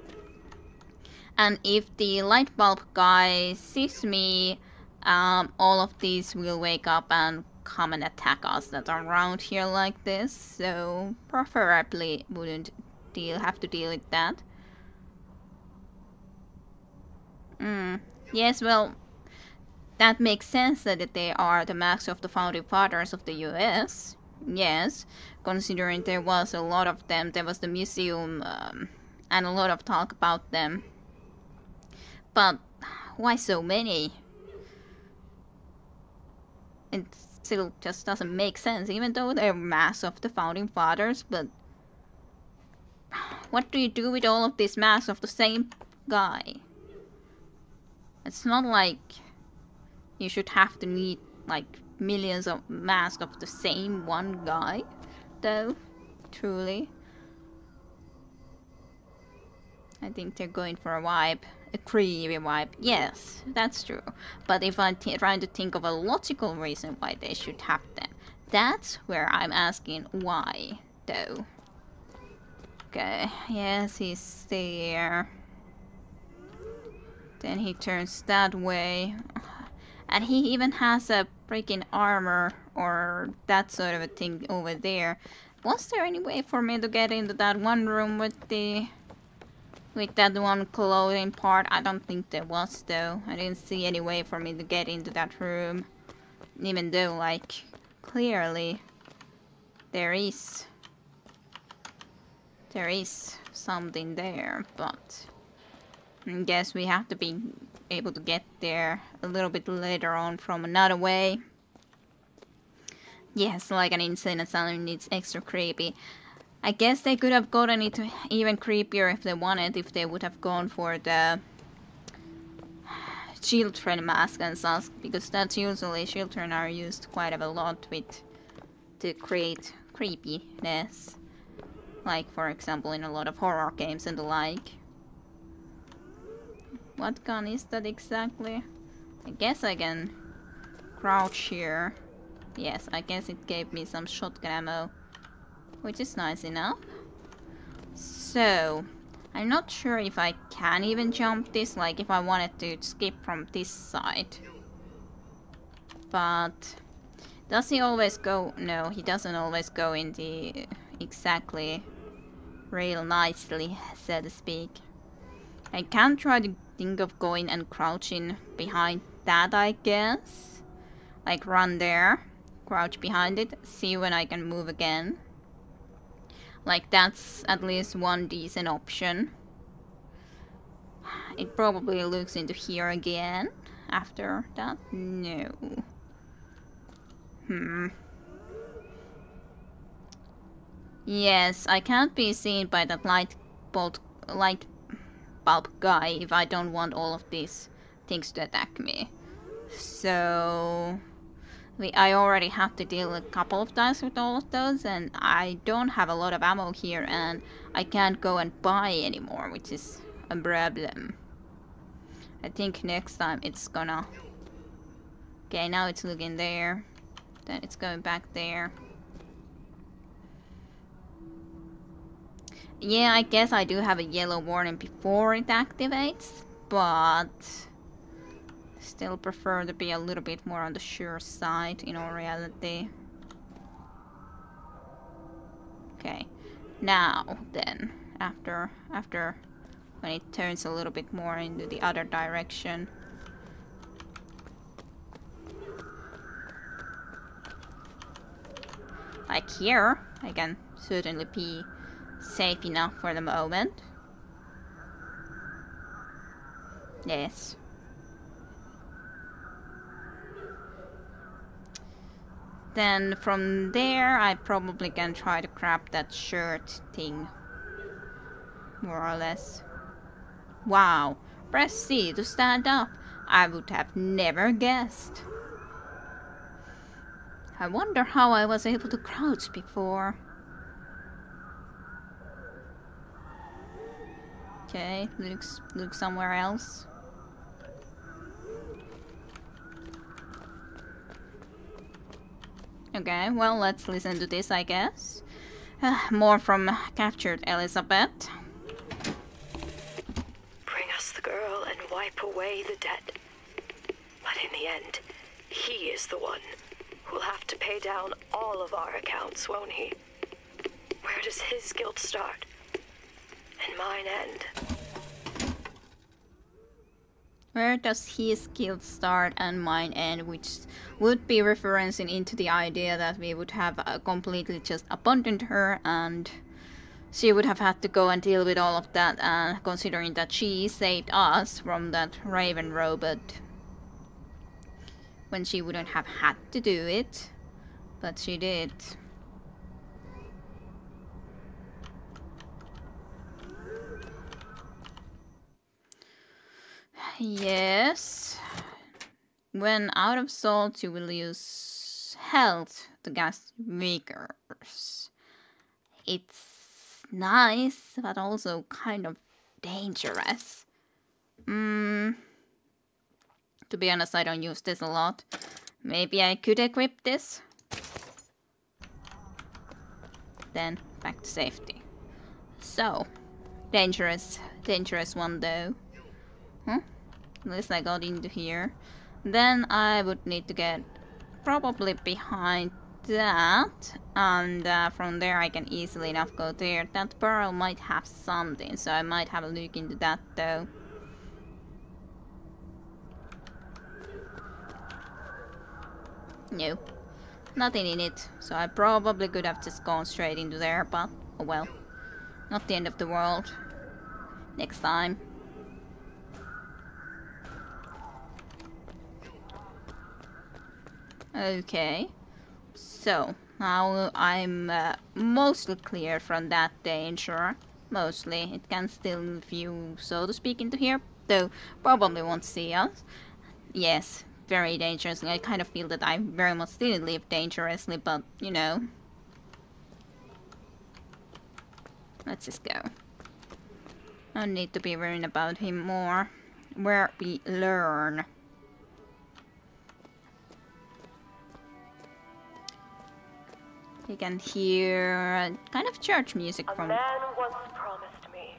And if the light bulb guy sees me, all of these will wake up and come and attack us that are around here like this. So preferably wouldn't have to deal with that. Yes, well, that makes sense that they are the marks of the founding fathers of the US. Yes, considering there was a lot of them. There was the museum and a lot of talk about them. But why so many? It still just doesn't make sense, even though they're masks of the founding fathers. But what do you do with all of these masks of the same guy? It's not like you should have to need like millions of masks of the same one guy, though. Truly, I think they're going for a vibe. A creepy vibe. Yes, that's true. But if I'm trying to think of a logical reason why they should have them, that's where I'm asking why, though. Okay, yes, he's there. Then he turns that way. And he even has a freaking armor or that sort of a thing over there. Was there any way for me to get into that one room with the With that one clothing part, I don't think there was though. I didn't see any way for me to get into that room. Even though, like, clearly there is something there, but I guess we have to be able to get there a little bit later on from another way. Yes, like an insane asylum needs extra creepy. I guess they could have gotten it even creepier if they wanted, if they would have gone for the children mask and such, because that's usually children are used quite a lot with to create creepiness. Like, for example, in a lot of horror games and the like. What gun is that exactly? I guess I can crouch here. Yes, I guess it gave me some shotgun ammo, which is nice enough. So, I'm not sure if I can even jump this, like if I wanted to skip from this side. But does he always go? No, he doesn't always go in the exactly real nicely, so to speak. I can try to think of going and crouching behind that, I guess. Like run there, crouch behind it, see when I can move again. Like that's at least one decent option. It probably looks into here again after that. No. Yes, I can't be seen by that light bulb guy if I don't want all of these things to attack me. So I already have to deal a couple of times with all of those, and I don't have a lot of ammo here, and I can't go and buy anymore, which is a problem. I think next time it's gonna... Okay, now it's looking there. Then it's going back there. Yeah, I guess I do have a yellow warning before it activates, but still prefer to be a little bit more on the sure side in all reality. Okay, now then, after when it turns a little bit more into the other direction. Like here, I can certainly be safe enough for the moment. Yes. Then from there, I probably can try to grab that shirt thing. More or less. Wow. Press C to stand up. I would have never guessed. I wonder how I was able to crouch before. Okay, look somewhere else. Okay, well, let's listen to this, I guess. More from Captured Elizabeth. Bring us the girl and wipe away the debt. But in the end, he is the one who'll have to pay down all of our accounts, won't he? Where does his guilt start? And mine end? Where does his guilt start and mine end? Which would be referencing into the idea that we would have completely just abandoned her and she would have had to go and deal with all of that, considering that she saved us from that Raven robot when she wouldn't have had to do it, but she did. Yes. When out of salt, you will use health to cast vigors. It's nice, but also kind of dangerous. To be honest, I don't use this a lot. Maybe I could equip this. Then back to safety. So, dangerous one though. Huh? At least I got into here. Then I would need to get probably behind that, and from there I can easily enough go there. That barrel might have something, so I might have a look into that though. No, nothing in it, so I probably could have just gone straight into there, but oh well. Not the end of the world. Next time. Okay, so now I'm mostly clear from that danger. Mostly, it can still view, so to speak, into here, though probably won't see us. Yes, very dangerously. I kind of feel that I very much didn't live dangerously, but you know. Let's just go. I don't need to be worrying about him more. Where we learn. You can hear kind of church music A from... man once promised me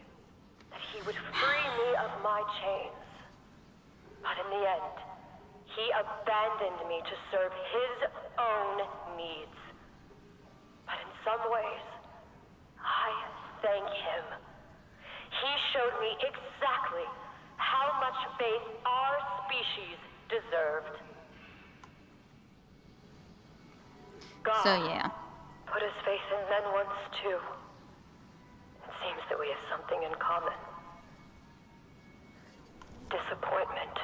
that he would free me of my chains. But in the end, he abandoned me to serve his own needs. But in some ways, I thank him. He showed me exactly how much faith our species deserved. God So yeah. put his faith in men once too. It seems that we have something in common. Disappointment.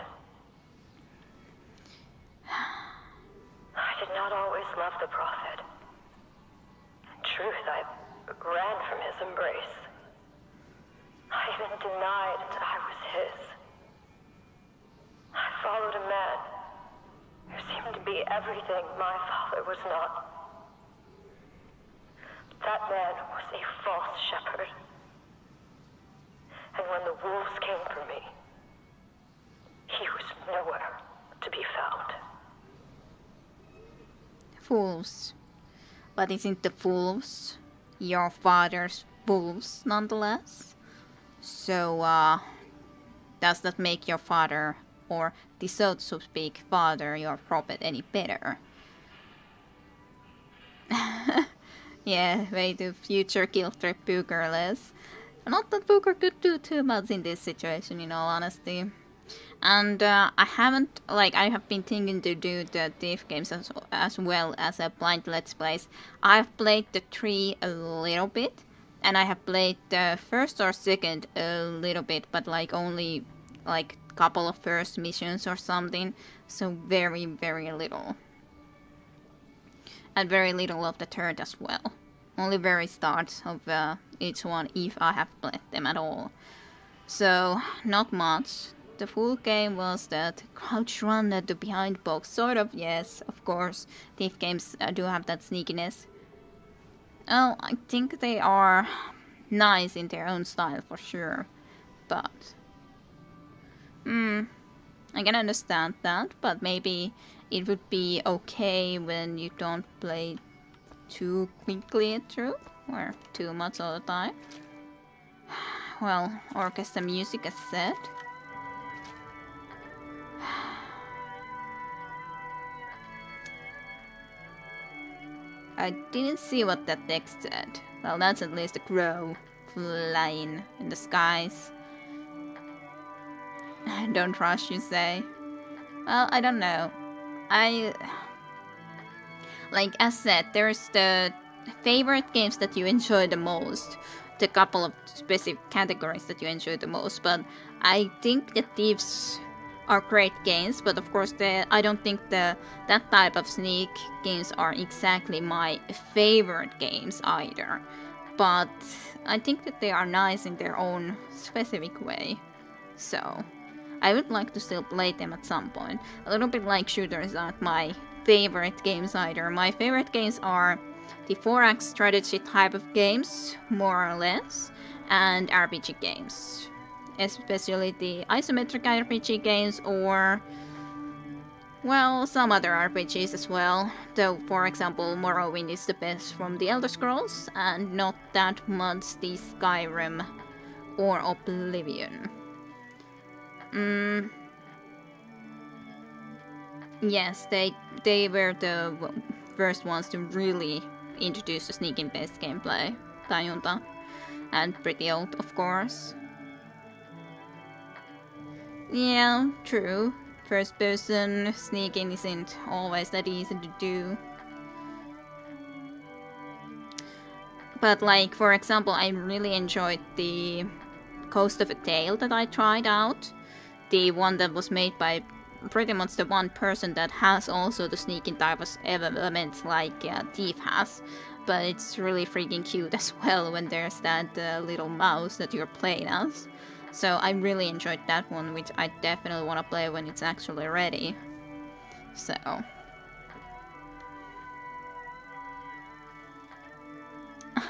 I did not always love the prophet. In truth, I ran from his embrace. I even denied that I was his. I followed a man who seemed to be everything my father was not. That man was a false shepherd. And when the wolves came for me, he was nowhere to be found. Fools. But isn't the wolves your father's wolves nonetheless? So, does that make your father, or the so to speak father, your prophet any better? Yeah, way to future guilt trip Bookerless. Not that Booker could do too much in this situation, in all honesty. And I haven't, like, I have been thinking to do the Thief games as well as a blind Let's Plays. I've played the 3 a little bit, and I have played the first or second a little bit, but like only like couple of first missions or something, so very, very little. And very little of the third as well. Only very start of each one, if I have played them at all. So, not much. The full game was that crouch run at the behind box, sort of, yes, of course. Thief games do have that sneakiness. Oh, I think they are nice in their own style for sure, but... I can understand that, but maybe it would be okay when you don't play too quickly through, or too much all the time. Well, orchestra music as said. I didn't see what that text said. Well, that's at least a crow flying in the skies. Don't rush, you say? Well, I don't know. Like, as said, there's the favorite games that you enjoy the most. The couple of specific categories that you enjoy the most. But I think the Thieves are great games. But of course, I don't think that type of sneak games are exactly my favorite games either. But I think that they are nice in their own specific way. So... I would like to still play them at some point. A little bit like shooters aren't my favorite games either. My favorite games are the 4X strategy type of games, more or less, and RPG games. Especially the isometric RPG games or, well, some other RPGs as well. Though, for example, Morrowind is the best from the Elder Scrolls, and not that much the Skyrim or Oblivion. Yes, they were the first ones to really introduce the sneaking-based gameplay, tajunta, and pretty old, of course. Yeah, true. First-person sneaking isn't always that easy to do. But like, for example, I really enjoyed the Coast of a Tale that I tried out. The one that was made by pretty much the one person that has also the sneaking type of elements like Thief has. But it's really freaking cute as well when there's that little mouse that you're playing as. So I really enjoyed that one, which I definitely want to play when it's actually ready. So...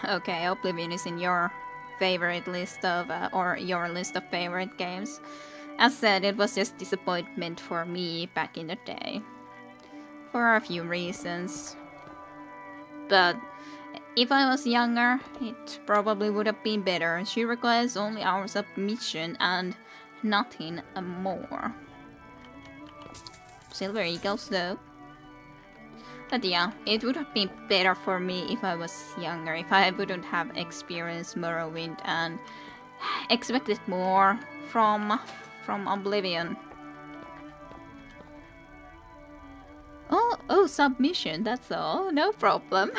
Okay, Oblivion is in your favorite list of, or your list of favorite games. As said, it was just disappointment for me back in the day. For a few reasons. But if I was younger, it probably would have been better. She requires only hours of mission and nothing more. Silver Eagles though. But yeah, it would have been better for me if I was younger, if I wouldn't have experienced Morrowind and expected more from Oblivion. Oh, submission, that's all, no problem.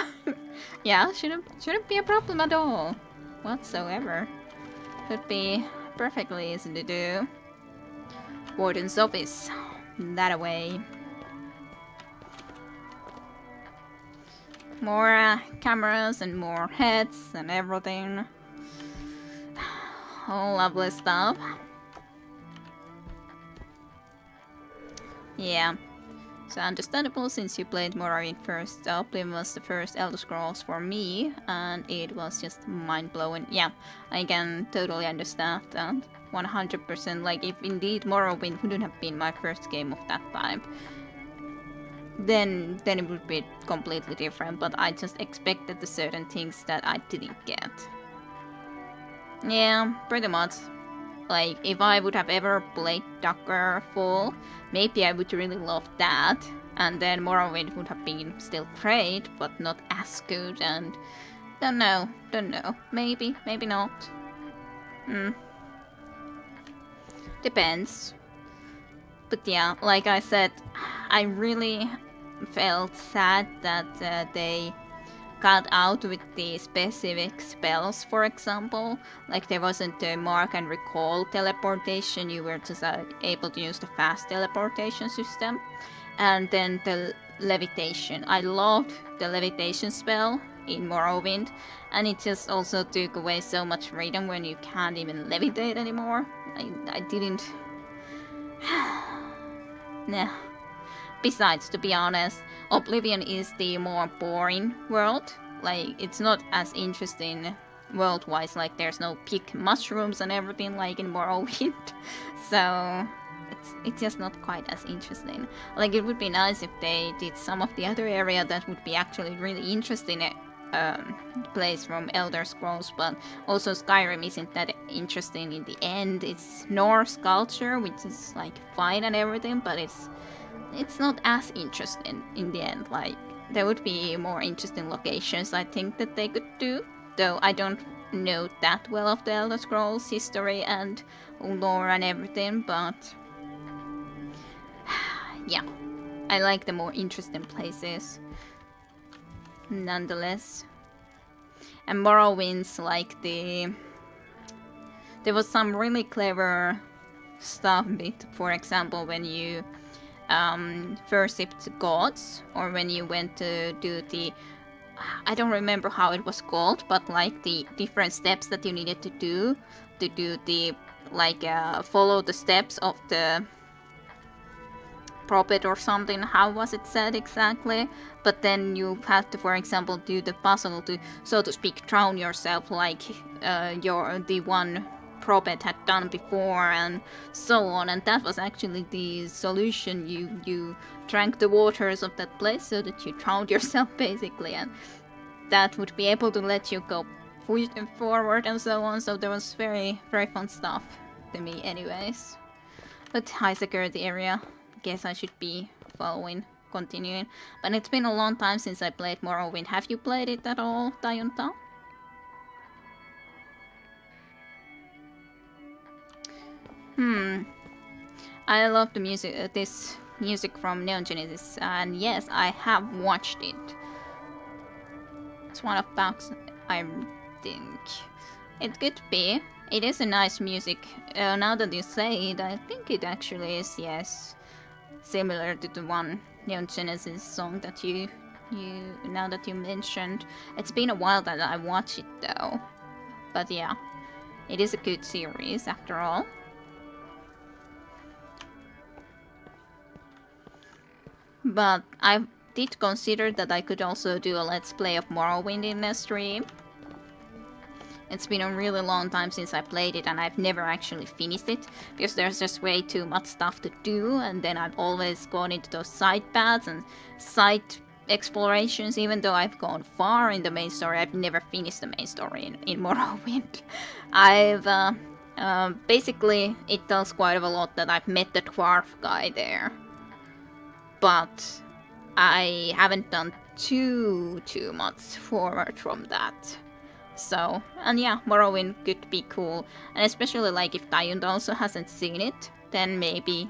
Yeah, shouldn't be a problem at all, whatsoever. Could be perfectly easy to do. Warden's office, that away. More cameras and more heads and everything. All lovely stuff. Yeah. So understandable since you played Morrowind first. Oblivion was the first Elder Scrolls for me and it was just mind-blowing. Yeah, I can totally understand that. 100%. Like if indeed Morrowind wouldn't have been my first game of that type, then it would be completely different, but I just expected the certain things that I didn't get. Yeah, pretty much. Like, if I would have ever played Docker full, maybe I would really love that, and then Morrowind would have been still great, but not as good, and don't know, maybe not. Depends. But yeah, like I said, I really felt sad that they got out with the specific spells, for example. Like there wasn't the mark and recall teleportation, you were just able to use the fast teleportation system. And then the levitation. I loved the levitation spell in Morrowind, and it just also took away so much freedom when you can't even levitate anymore. I didn't... Nah. Besides, to be honest, Oblivion is the more boring world. Like, it's not as interesting world-wise, like there's no pig mushrooms and everything like in Morrowind. So, it's just not quite as interesting. Like, it would be nice if they did some of the other area that would be actually really interesting place from Elder Scrolls, but also Skyrim isn't that interesting in the end. It's Norse culture, which is like fine and everything, but it's not as interesting in the end. Like, there would be more interesting locations I think that they could do, though I don't know that well of the Elder Scrolls history and lore and everything, but yeah, I like the more interesting places nonetheless. And Morrowind's like there was some really clever stuff with, for example, when you worshipped gods, or when you went to do the, I don't remember how it was called, but like the different steps that you needed to do the, like follow the steps of the prophet or something. How was it said exactly? But then you had to, for example, do the puzzle to, so to speak, drown yourself like the one prophet had done before, and so on. And that was actually the solution. You drank the waters of that place so that you drowned yourself basically, and that would be able to let you go forward and so on. So there was very, very fun stuff to me anyways. But high security area, guess I should be following continuing. But it's been a long time since I played Morrowind. Have you played it at all, Dayunta? I love the music, this music from Neon Genesis, and yes, I have watched it. It's one of Bugs, I think. It could be. It is a nice music. Now that you say it, I think it actually is, yes. Similar to the one Neon Genesis song that you now that you mentioned. It's been a while that I watched it though. But yeah, it is a good series after all. But I did consider that I could also do a Let's Play of Morrowind in a stream. It's been a really long time since I played it and I've never actually finished it because there's just way too much stuff to do, and then I've always gone into those side paths and side explorations. Even though I've gone far in the main story, I've never finished the main story in Morrowind. I've basically, it tells quite a lot that I've met the dwarf guy there, but I haven't done too much forward from that. So, and yeah, Morrowind could be cool, and especially like if Dayund also hasn't seen it, then maybe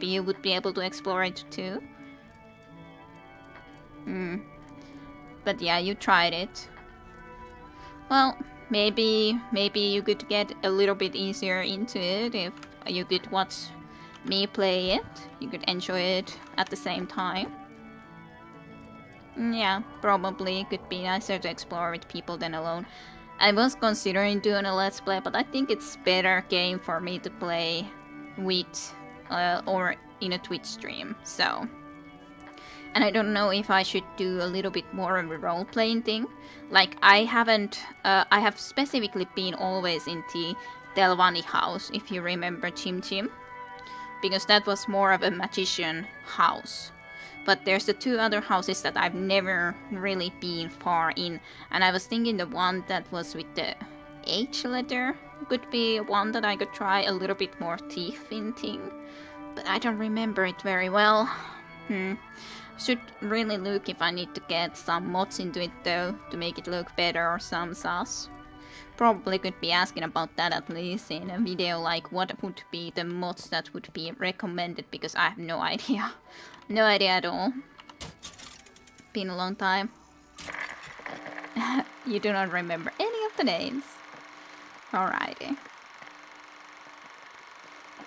you would be able to explore it too. But yeah, you tried it. Well, maybe you could get a little bit easier into it if you could watch me play it. You could enjoy it at the same time. Yeah, probably it could be nicer to explore with people than alone. I was considering doing a Let's Play, but I think it's better game for me to play with or in a Twitch stream, so. And I don't know if I should do a little bit more of a role-playing thing. Like, I have specifically been always in the Telvanni house, if you remember Chim Chim. Because that was more of a magician house. But there's the two other houses that I've never really been far in. And I was thinking the one that was with the H letter could be one that I could try a little bit more thief in thing. But I don't remember it very well. Should really look if I need to get some mods into it though, to make it look better, or some sauce. Probably could be asking about that at least in a video, like what would be the mods that would be recommended, because I have no idea. No idea at all. Been a long time. You do not remember any of the names. Alrighty.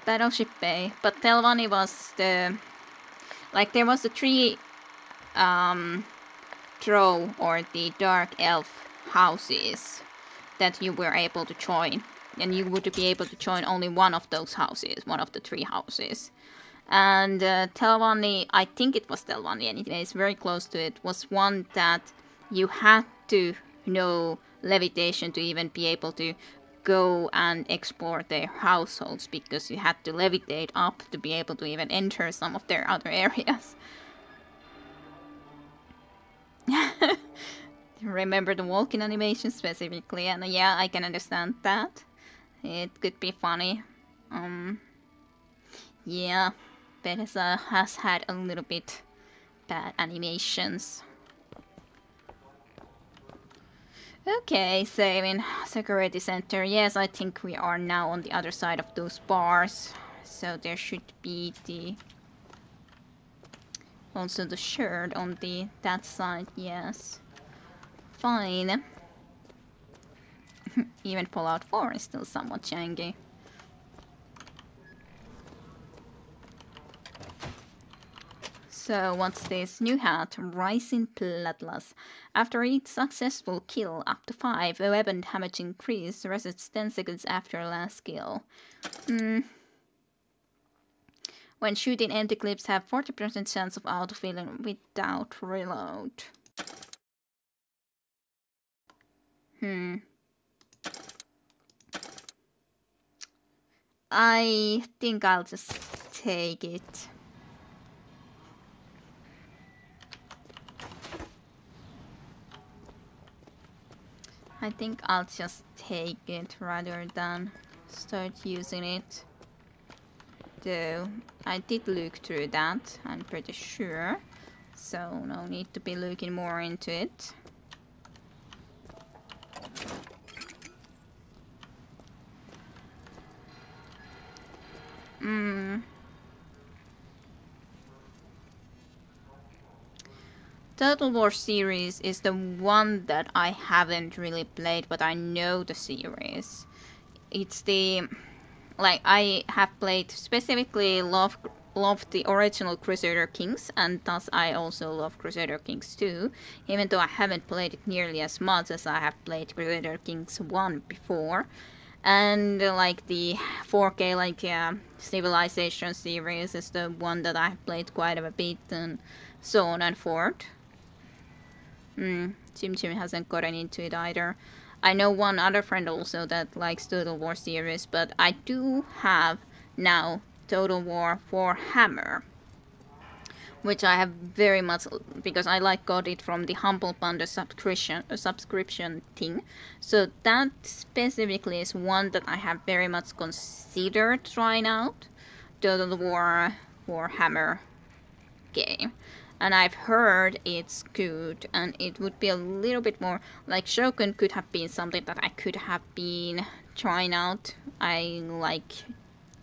Battleship Bay. But Telvanni was the... Like, there was the three... Drow, or the Dark Elf houses that you were able to join. And you would be able to join only one of those houses. One of the three houses. And Telvanni, I think it was Telvanni anyway, it's very close to it, was one that you had to know levitation to even be able to go and explore their households, because you had to levitate up to be able to even enter some of their other areas. Remember the walking animation specifically, and yeah, I can understand that. It could be funny. Yeah. Bethesda has had a little bit bad animations. Okay, saving security center. Yes, I think we are now on the other side of those bars. So there should be the... Also the shirt on that side, yes. Fine. Even Fallout 4 is still somewhat janky. So what's this? New hat, Rising Bloodlust. After each successful kill, up to 5, a weapon damage increase resets 10 seconds after last kill. When shooting, empty clips have 40% chance of autofilling without reload. I think I'll just take it. I think I'll just take it rather than start using it. Though, I did look through that, I'm pretty sure. so no need to be looking more into it. Total War series is the one that I haven't really played, but I know the series. It's the... like, I have played specifically love the original Crusader Kings, and thus I also love Crusader Kings 2, even though I haven't played it nearly as much as I have played Crusader Kings 1 before. And like the 4K Civilization series is the one that I have played quite a bit, and so on and forth. Chim Chim hasn't gotten into it either. I know one other friend also that likes Total War series, but I do have now Total War for Hammer, which I have very much, because I got it from the Humble Bundle subscription thing. So that specifically is one that I have very much considered trying out, Total War for Hammer game. And I've heard it's good, and it would be a little bit more like Shogun could have been something that I could have been trying out. I like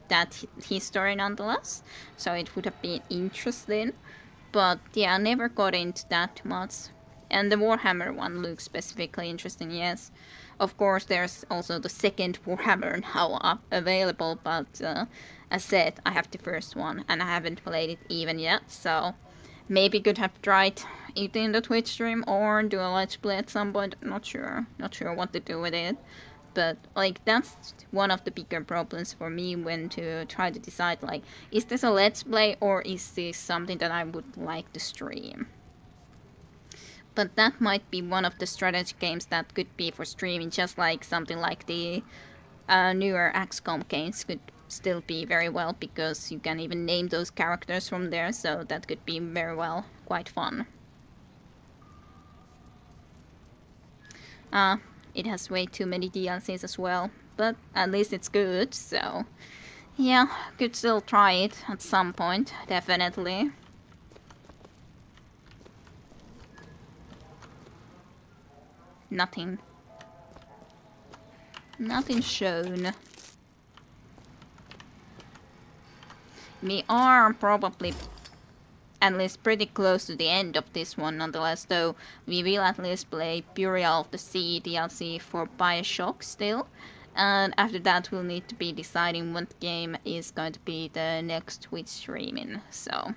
that history nonetheless, so it would have been interesting. But yeah, I never got into that much. And the Warhammer one looks specifically interesting, yes. Of course, there's also the second Warhammer now available, but as said, I have the first one, and I haven't played it even yet, so maybe could have tried it in the Twitch stream or do a Let's Play at some point. Not sure what to do with it. But like, that's one of the bigger problems for me when to try to decide, like, is this a Let's Play or is this something that I would like to stream? But that might be one of the strategy games that could be for streaming, just like something like the newer XCOM games could still be very well, because you can even name those characters from there, so that could be very well quite fun. It has way too many DLCs as well, but at least it's good, so yeah, could still try it at some point, definitely. Nothing shown. We are probably at least pretty close to the end of this one nonetheless, though we will at least play Burial of the Sea DLC for Bioshock still. And after that we'll need to be deciding what game is going to be the next Twitch streaming, so.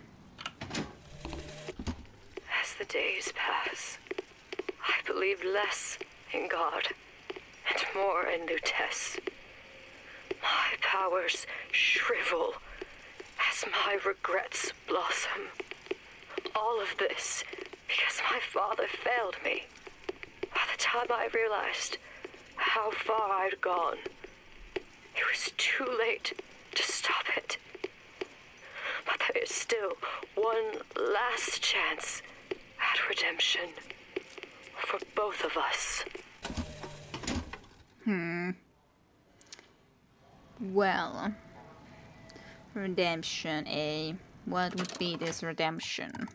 As the days pass, I believe less in God and more in Lutece. My powers shrivel as my regrets blossom. All of this because my father failed me. By the time I realized how far I'd gone, it was too late to stop it. But there is still one last chance at redemption for both of us. Well, redemption, eh? What would be this redemption?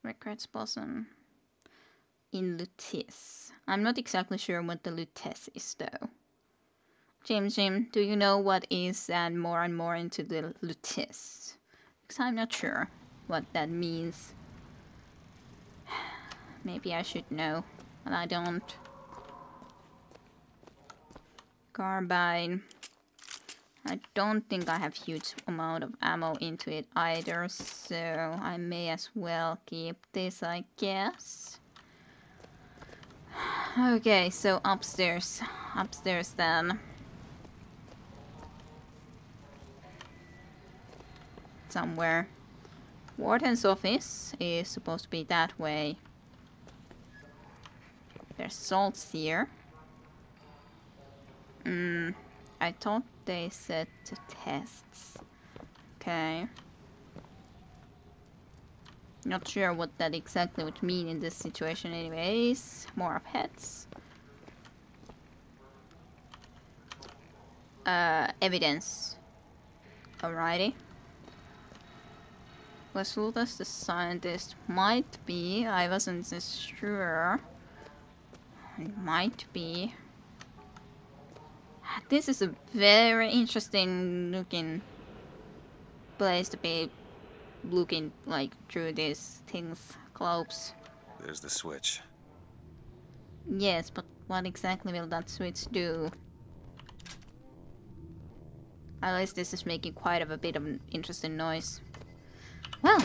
Regrets blossom in Lutece. I'm not exactly sure what the Lutece is, though. Jim, do you know what is and more into the Lutece? Because I'm not sure what that means. Maybe I should know, but I don't. Carbine. I don't think I have huge amount of ammo into it either, so I may as well keep this, I guess. Okay, so upstairs. Upstairs then. Somewhere. Warden's office is supposed to be that way. There's salts here. I thought they said to tests. Okay. Not sure what that exactly would mean in this situation anyways. More of heads. Evidence. Alrighty. Was Ludas the scientist? Might be. I wasn't so sure. It might be. This is a very interesting looking place to be looking like through these things, globes. There's the switch. Yes, but what exactly will that switch do? At least this is making quite a bit of an interesting noise. Well.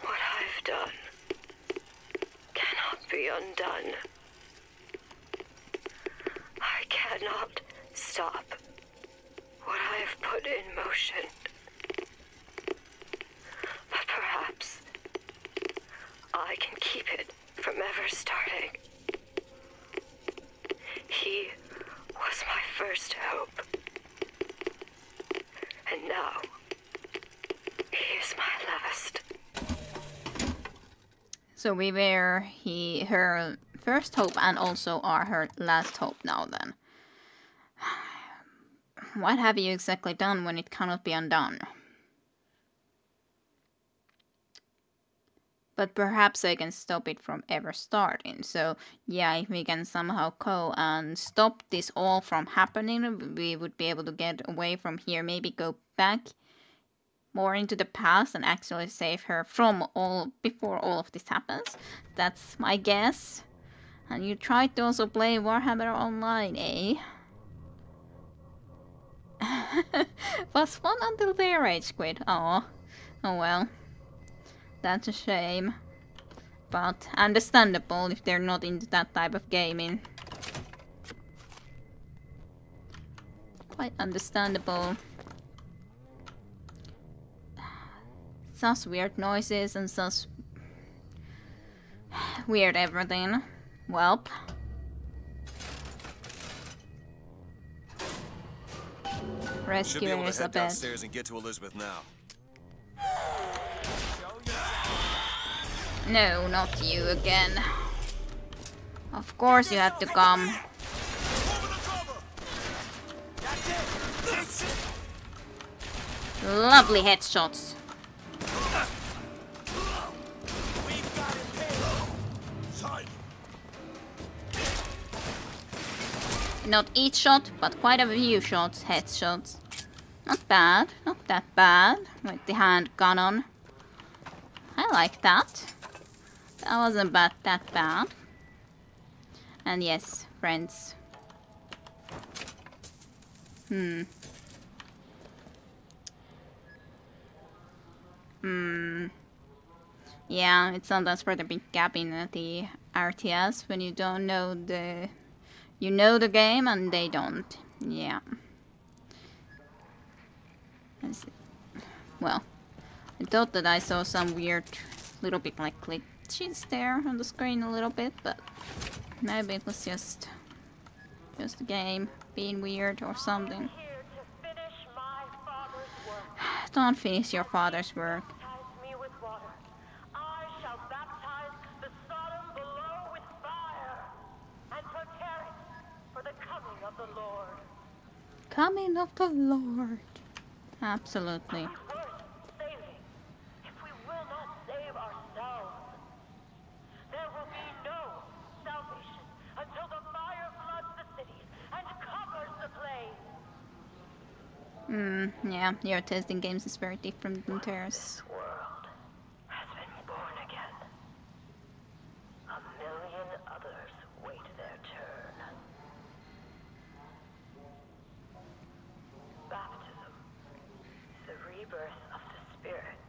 What I've done cannot be undone. I cannot stop what I have put in motion. But perhaps I can keep it from ever starting. He was my first hope. And now, he is my last. So we were her first hope and also are her last hope now then. What have you exactly done when it cannot be undone? But perhaps I can stop it from ever starting. So yeah, if we can somehow go and stop this all from happening, we would be able to get away from here. Maybe go back more into the past and actually save her from before all of this happens. That's my guess. And you tried to also play Warhammer Online, eh? Was fun until they rage quit. Oh well. That's a shame. But understandable if they're not into that type of gaming. Quite understandable. Such weird noises and such weird everything. Welp. Should be able to Rescuers a head bit. downstairs and get to Elizabeth now. No, not you again. Of course you have to come. Lovely headshots. Not each shot, but quite a few shots, headshots. Not bad, not that bad, with the hand gun on. I like that. That wasn't that bad. And yes, friends. Yeah, it's sometimes rather big gap in the RTS when you don't know the... You know the game and they don't. Yeah. Well, I thought that I saw some weird little bit like glitches there on the screen a little bit, but maybe it was just the game being weird or something. Here to finish my father's work. Don't finish your father's work. Baptize me with water. I shall baptize the Sodom below with fire and prepare it for the coming of the Lord. Coming of the Lord. Absolutely. It's worth saving if we will not save ourselves. There will be no salvation until the fire floods the cities and covers the plain. Yeah, your testing games is very different than theirs. This world has been born again. A million others wait their turn. Baptism is the rebirth of the spirit.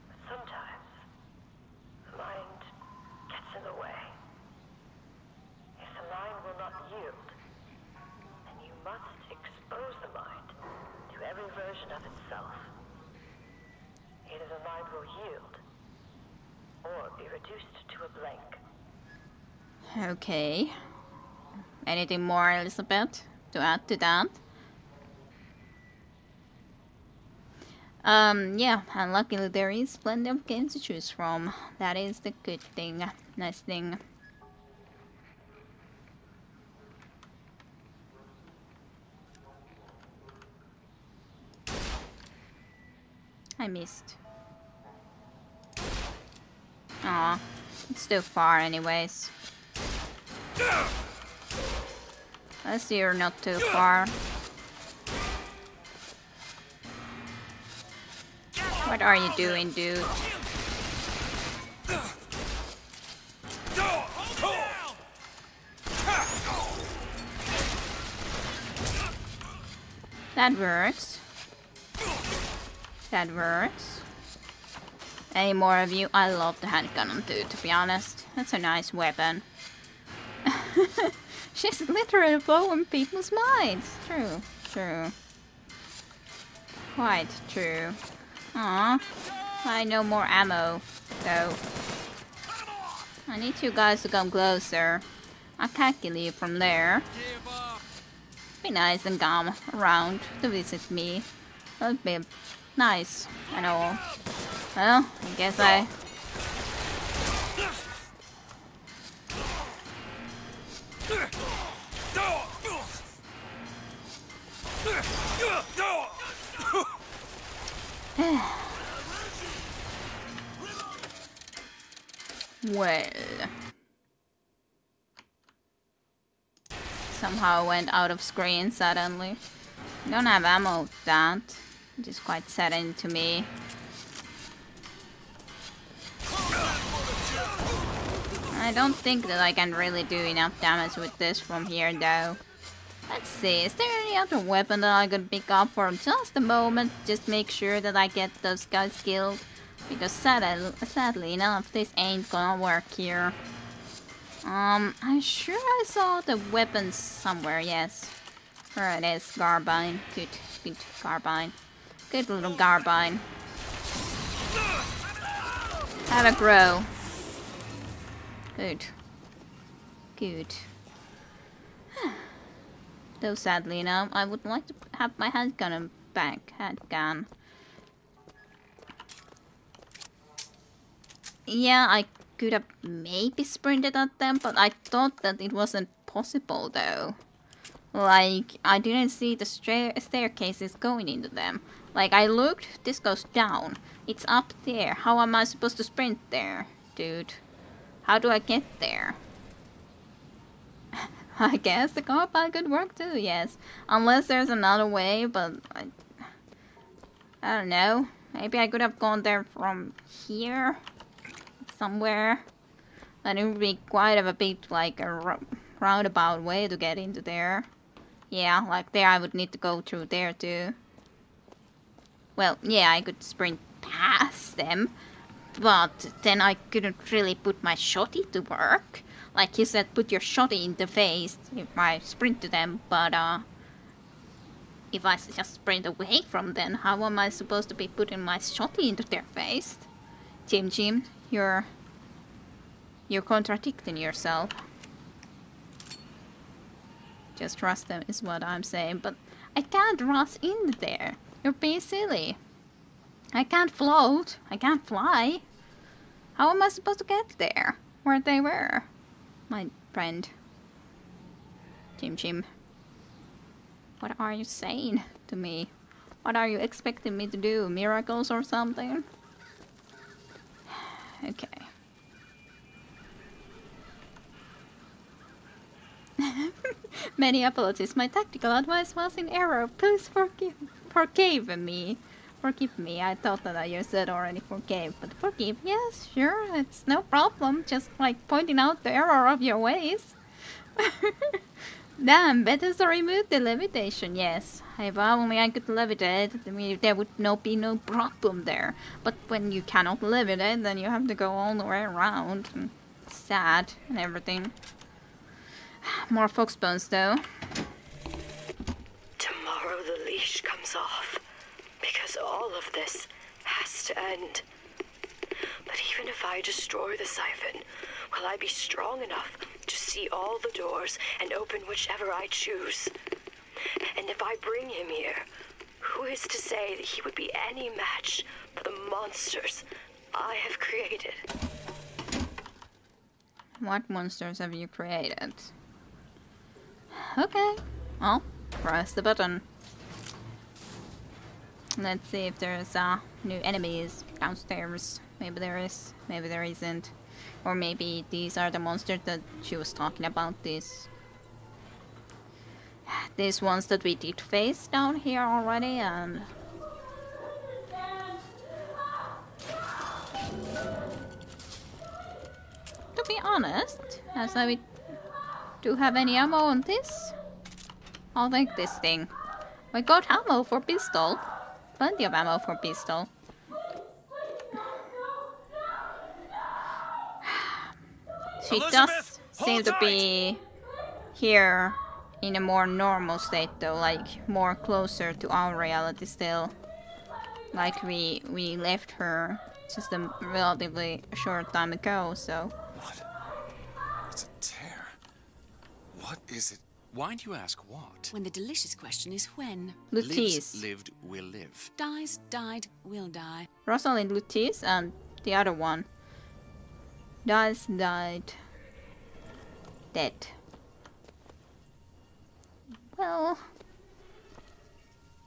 But sometimes the mind gets in the way. If the mind will not yield, then you must expose the mind to every version of itself. Either the mind will yield, or be reduced to a blank. Okay. Anything more, Elizabeth, to add to that? Yeah, and luckily there is plenty of games to choose from. That is the good thing. Nice thing. I missed. Aw, it's too far anyways. I see you're not too far. What are you doing, dude? That works. That works. Any more of you? I love the handgun too, to be honest. That's a nice weapon. She's literally blowing people's minds. True, true. Quite true. Aw, I know more ammo, though. I need you guys to come closer. I can't kill you from there. Be nice and come around to visit me. That'd be nice and all. Well, I guess I... Well... Somehow went out of screen suddenly. Don't have ammo with that, which is quite saddening to me. I don't think that I can really do enough damage with this from here though. Let's see, is there any other weapon that I could pick up for just a moment? Just make sure that I get those guys killed. Because sadly enough, this ain't gonna work here. I'm sure I saw the weapons somewhere, yes. There it is, Carbine. Good, good Carbine. Good little Carbine. Have a grow. Good. Good. Though sadly enough, I would like to have my handgun back. Handgun. Yeah, I could have maybe sprinted at them, but I thought that it wasn't possible though. Like, I didn't see the staircases going into them. Like, I looked, this goes down. It's up there. How am I supposed to sprint there, dude? How do I get there? I guess the carbine could work too, yes. Unless there's another way, but I don't know. Maybe I could have gone there from here. Somewhere. Then it would be quite of a bit like a roundabout way to get into there. Yeah, like there I would need to go through there too. Well, yeah, I could sprint past them. But then I couldn't really put my shotty to work. Like you said, put your shotty in the face if I sprint to them, but if I just sprint away from them, how am I supposed to be putting my shotty into their face? Jim, you're contradicting yourself. Just trust them is what I'm saying, but I can't rush in there. You're being silly. I can't float. I can't fly. How am I supposed to get there? Where they were? My friend. Jim. What are you saying to me? What are you expecting me to do? Miracles or something? Okay. Many apologies. My tactical advice was in error. Please forgive me. Forgive me. I thought that you said already forgave, but forgive. Yes, sure. It's no problem. Just like pointing out the error of your ways. Damn, better to remove the levitation. Yes. If only I could levitate, I mean, there would be no problem there. But when you cannot levitate, then you have to go all the way around. And sad and everything. More fox bones, though. Tomorrow the leash comes off. Because all of this has to end. But even if I destroy the siphon, will I be strong enough to see all the doors and open whichever I choose? And if I bring him here, who is to say that he would be any match for the monsters I have created? What monsters have you created? Okay, well, press the button. Let's see if there's new enemies downstairs. Maybe there is, maybe there isn't. Or maybe these are the monsters that she was talking about. These ones that we did face down here already, and to be honest, as I do have any ammo on this, I'll take this thing. We got ammo for pistol. Plenty of ammo for pistol. She does seem to be here in a more normal state though, like more closer to our reality still. Like we left her just a relatively short time ago, so. What? It's a tear. What is it? Why do you ask what? When the delicious question is when. Lutis. Lives, lived, will live. Dies, died, will die. Rosalind Lutis and the other one. Dies, died, dead. Well,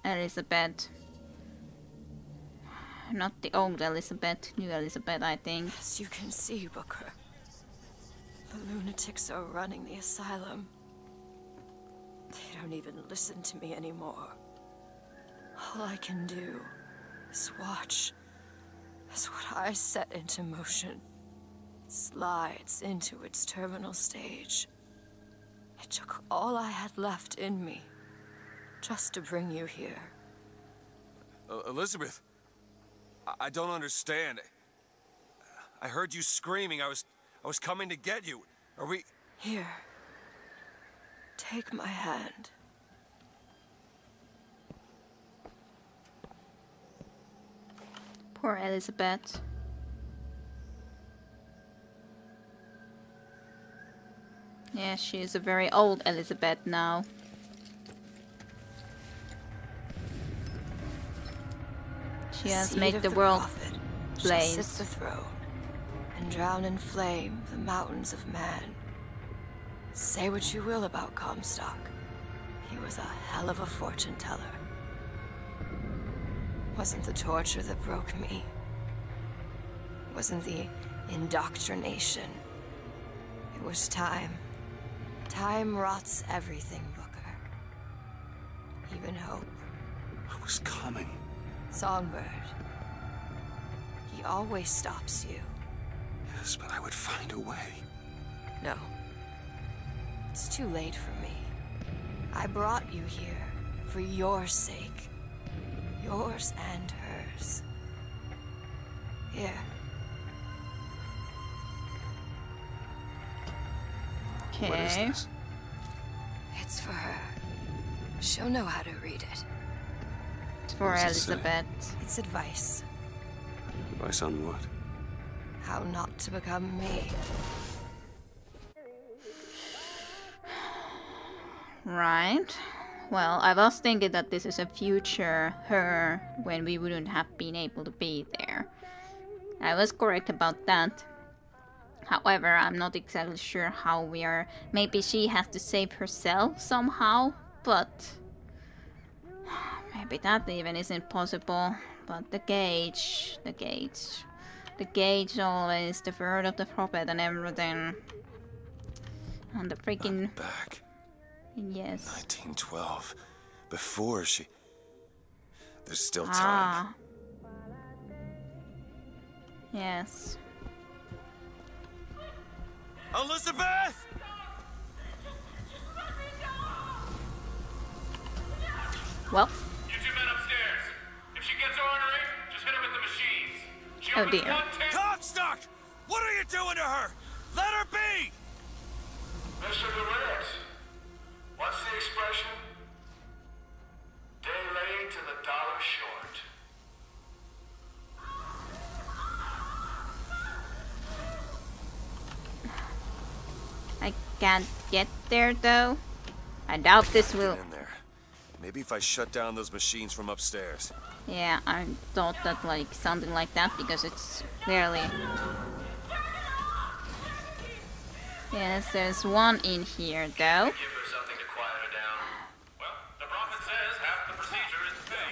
Elizabeth. Not the old Elizabeth, new Elizabeth, I think. As you can see, Booker, the lunatics are running the asylum. They don't even listen to me anymore. All I can do is watch as what I set into motion slides into its terminal stage. It took all I had left in me just to bring you here. Elizabeth, I don't understand. I heard you screaming. I was coming to get you. Are we... Here. Take my hand. Poor Elizabeth. Yeah, she is a very old Elizabeth now. She has made the world blaze. Sit the throne and drown in flame the mountains of man. Say what you will about Comstock. He was a hell of a fortune teller. Wasn't the torture that broke me. Wasn't the indoctrination. It was time. Time rots everything, Booker. Even hope. I was coming. Songbird. He always stops you. Yes, but I would find a way. No. It's too late for me. I brought you here for your sake. Yours and hers. Here. What is Okay. this? It's for her. She'll know how to read it. It's for What does it say? Elizabeth. It's advice. Advice on what? How not to become me. Right. Well, I was thinking that this is a future her when we wouldn't have been able to be there. I was correct about that. However, I'm not exactly sure how we are. Maybe she has to save herself somehow, but maybe that even isn't possible. But the gauge always, the word of the prophet and everything. And the freaking... I'm back. Yes. 1912. Before she... There's still time. Ah. Yes. Elizabeth! Well. You two men upstairs. If she gets ornery, just hit her with the machines. She Oh, opens dear. one tab- Comstock! What are you doing to her? Let her be! Mr. Durant, what's the expression? Day late and the dollar short. I can't get there though. I doubt this will. Get in there. Maybe if I shut down those machines from upstairs. Yeah, I thought that like something like that because it's clearly. Yes, there's one in here though. Give her something to quiet her down. Well, the prophet says half the procedure is to pay.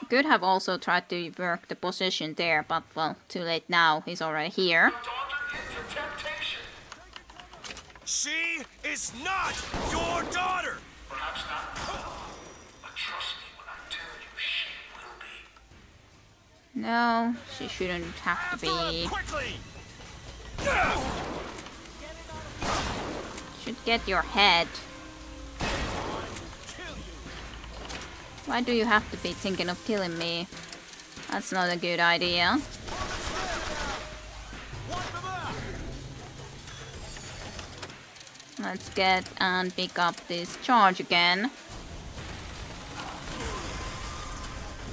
Could have also tried to work the position there, but well, too late now. He's already here. She is not your daughter! Perhaps not now, but trust me when I tell you she will be. No, she shouldn't have to be. Quickly! Should get your head. Why do you have to be thinking of killing me? That's not a good idea. Let's get and pick up this charge again.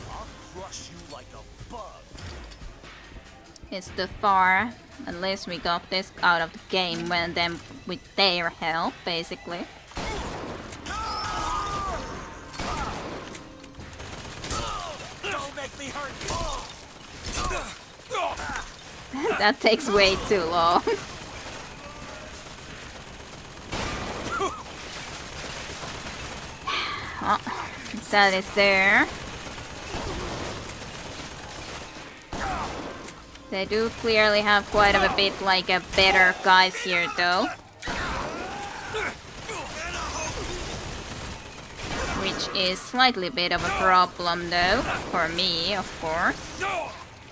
I'll crush you like a bug. It's too far. At least we got this out of the game when them with their help, basically. Don't make me hurt you. That takes way too long. Oh, that is there. They do clearly have quite a bit like a better guys here though. Which is slightly bit of a problem though, for me of course.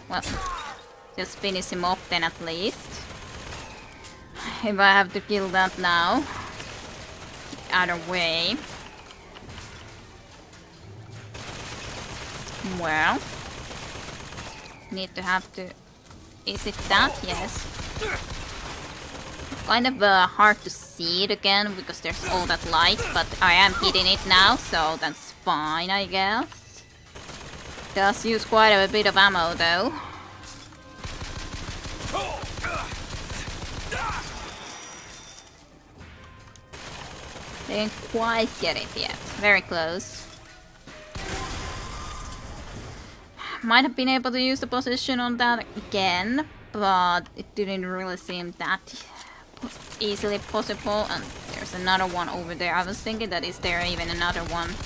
Well, just finish him off then at least. If I have to kill that now. Either way. Well, need to have to. Is it that? Yes. Kind of hard to see it again because there's all that light, but I am hitting it now, so that's fine, I guess. Does use quite a bit of ammo though. Didn't quite get it yet. Very close. Might have been able to use the position on that again, but it didn't really seem that easily possible. And there's another one over there. I was thinking that is there even another one.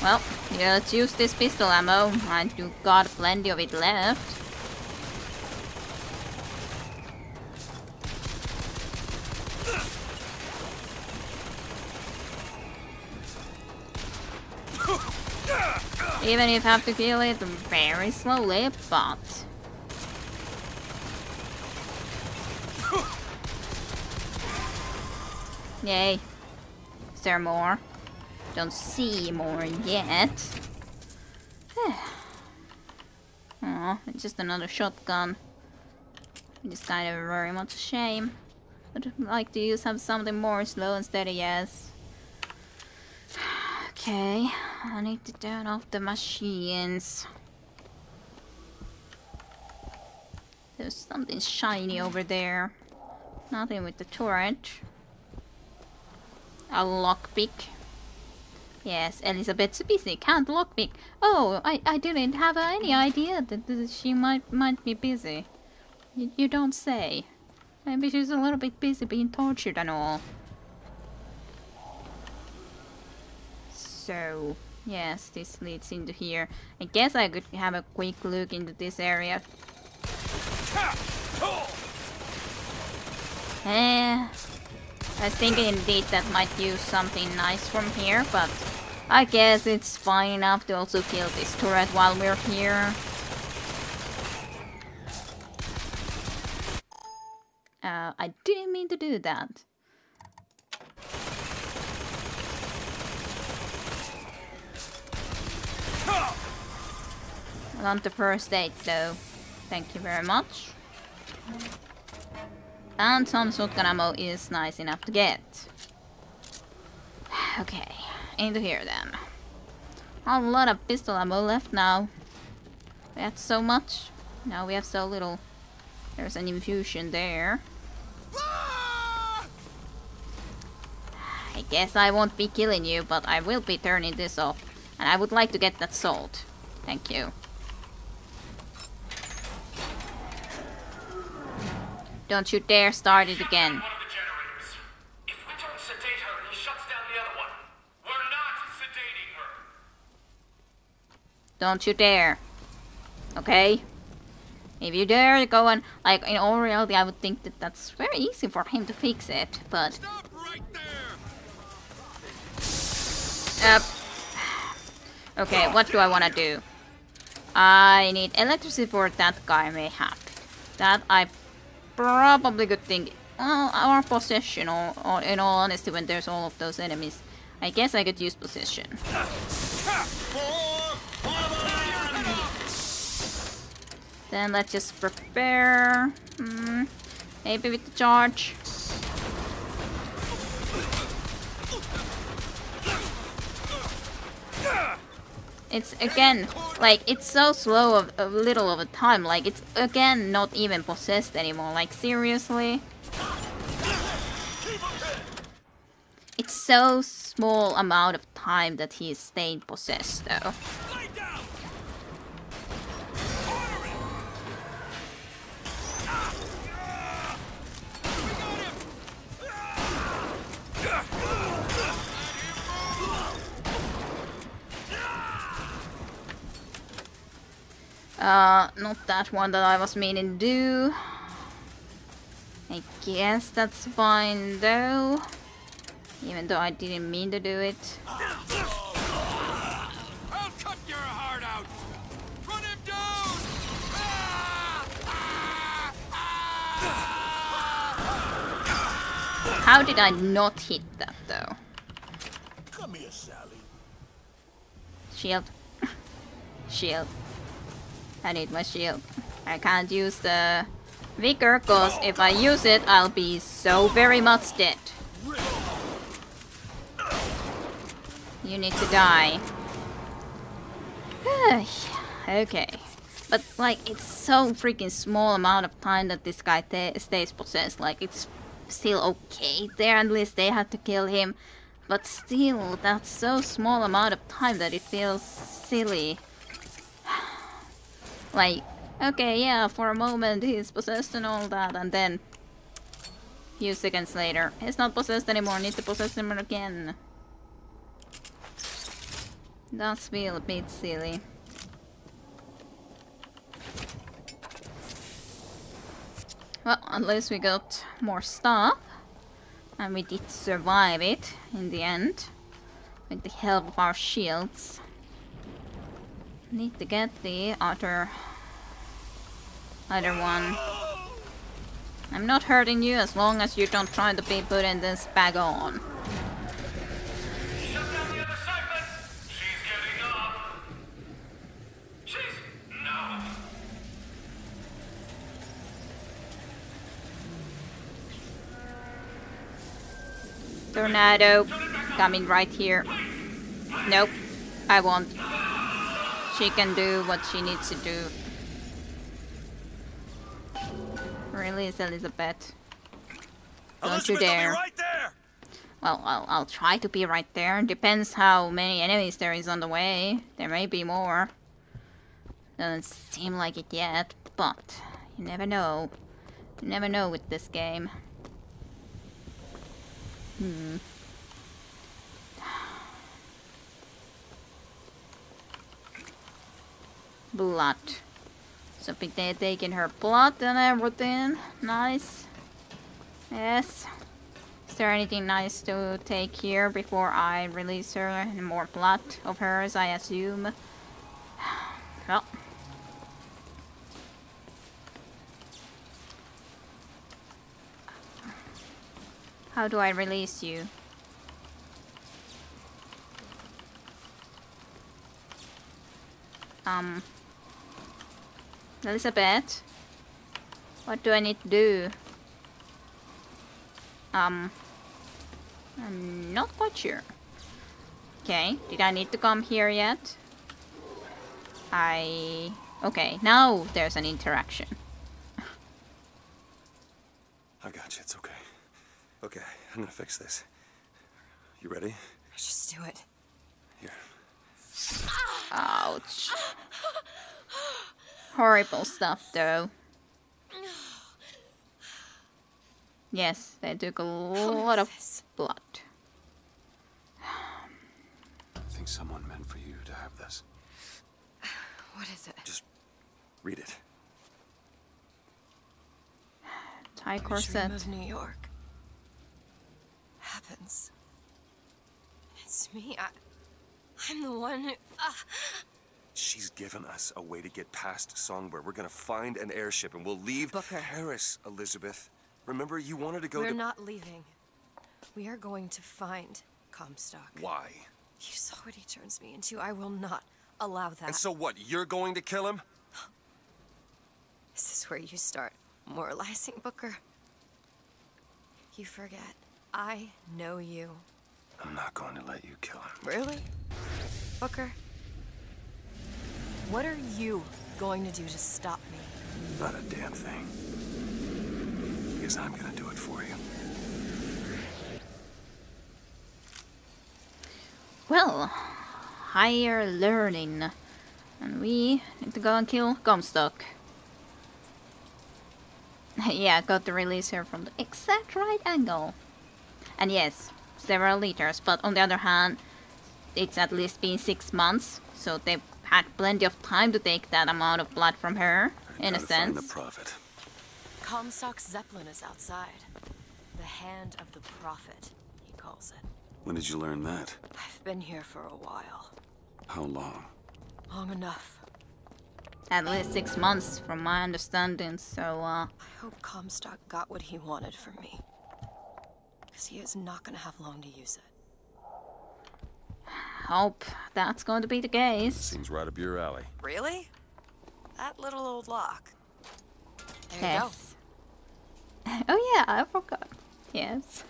Well, yeah, let's use this pistol ammo. I do got plenty of it left. Even if I have to kill it very slowly, but... Yay. Is there more? Don't see more yet. Oh, it's just another shotgun. It's kind of very much a shame. I'd like to have something more slow and steady, yes. Okay, I need to turn off the machines. There's something shiny over there. Nothing with the turret. A lockpick. Yes, Elizabeth's busy. Can't lockpick. Oh, I didn't have any idea that she might be busy. You don't say. Maybe she's a little bit busy being tortured and all. So, yes, this leads into here. I guess I could have a quick look into this area. I was thinking indeed that might use something nice from here, but I guess it's fine enough to also kill this turret while we're here. I didn't mean to do that. I want the first aid though. Thank you very much. And some shotgun ammo is nice enough to get. Okay, into here then. A lot of pistol ammo left now. We had so much. Now we have so little. There's an infusion there. I guess I won't be killing you, but I will be turning this off. And I would like to get that salt. Thank you. Don't you dare start it again. One of the generators. If we don't sedate her, he shuts down the other one. We're not sedating her. Don't you dare. Okay? If you dare go and, like, in all reality, I would think that that's very easy for him to fix it, but... Stop right there! Okay, what do I want to do? I need electricity for that guy, mayhap. That I probably could think... Well, our possession, or in all honesty, when there's all of those enemies, I guess I could use possession. Then let's just prepare. Maybe with the charge. It's again, like, it's so slow of a little of a time. Like, it's again not even possessed anymore. Like, seriously? It's so small amount of time that he is staying possessed, though. Not that one that I was meaning to do. I guess that's fine though. Even though I didn't mean to do it. I'll cut your heart out! Run him down! How did I not hit that though? Come here, Sally. Shield. Shield. I need my shield. I can't use the vigor, cause if I use it, I'll be so very much dead. You need to die. Okay. But, like, it's so freaking small amount of time that this guy stays possessed. Like, it's still okay there, at least they had to kill him. But still, that's so small amount of time that it feels silly. Like, okay, yeah, for a moment he's possessed and all that, and then few seconds later, he's not possessed anymore, need to possess him again. Does feel a bit silly. Well, at least we got more stuff, and we did survive it in the end, with the help of our shields. Need to get the other one. I'm not hurting you as long as you don't try to be putting this bag on. Shut down the other siphon! She's getting up! No! Tornado coming right here. Nope, I won't. She can do what she needs to do. Release Elizabeth. Don't you dare. Right there. Well, I'll try to be right there. Depends how many enemies there is on the way. There may be more. Doesn't seem like it yet, but you never know. You never know with this game. Blood. So they're taking her blood and everything. Nice. Yes. Is there anything nice to take here before I release her? And more blood of hers, I assume. Well. How do I release you? Elizabeth? What do I need to do? I'm not quite sure. Okay, did I need to come here yet? Okay, now there's an interaction. I got you, it's okay. Okay, I'm gonna fix this. You ready? Just do it. Here. Ouch. Horrible stuff, though. Yes, they took a lot of blood. I think someone meant for you to have this. What is it? Just read it. Tie Your corset. dream of New York happens. It's me. I'm the one who... She's given us a way to get past Songbird. We're gonna find an airship and we'll leave Booker. Paris, Elizabeth. Remember, you wanted to go We're to... not leaving. We are going to find Comstock. Why? You saw what he turns me into. I will not allow that. And so what, you're going to kill him? This is where you start moralizing, Booker. You forget. I know you. I'm not going to let you kill him. Really? Booker? What are you going to do to stop me? Not a damn thing. Because I'm gonna do it for you. Well, higher learning. And we need to go and kill Comstock. Yeah, got to release her from the exact right angle. And yes, several liters, but on the other hand, it's at least been 6 months, so they've had plenty of time to take that amount of blood from her, in a Gotta find sense. the prophet. Comstock's Zeppelin is outside. The hand of the prophet, he calls it. When did you learn that? I've been here for a while. How long? Long enough. At least 6 months, from my understanding, so, I hope Comstock got what he wanted from me. Because he is not gonna have long to use it. hope that's going to be the case. Seems right up your alley. Really? That little old lock. There Yes. Oh yeah, I forgot. Yes.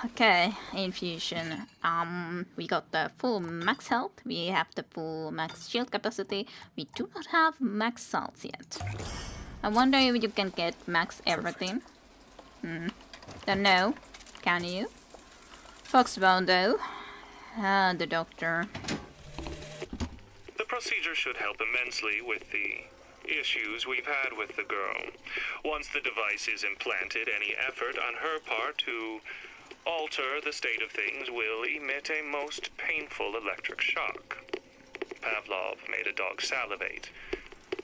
Okay, infusion. We got the full max health. We have the full max shield capacity. We do not have max salts yet. I wonder if you can get max everything. Don't know. Can you? Foxbone though. The doctor. The procedure should help immensely with the issues we've had with the girl. Once the device is implanted, any effort on her part to alter the state of things will emit a most painful electric shock. Pavlov made a dog salivate.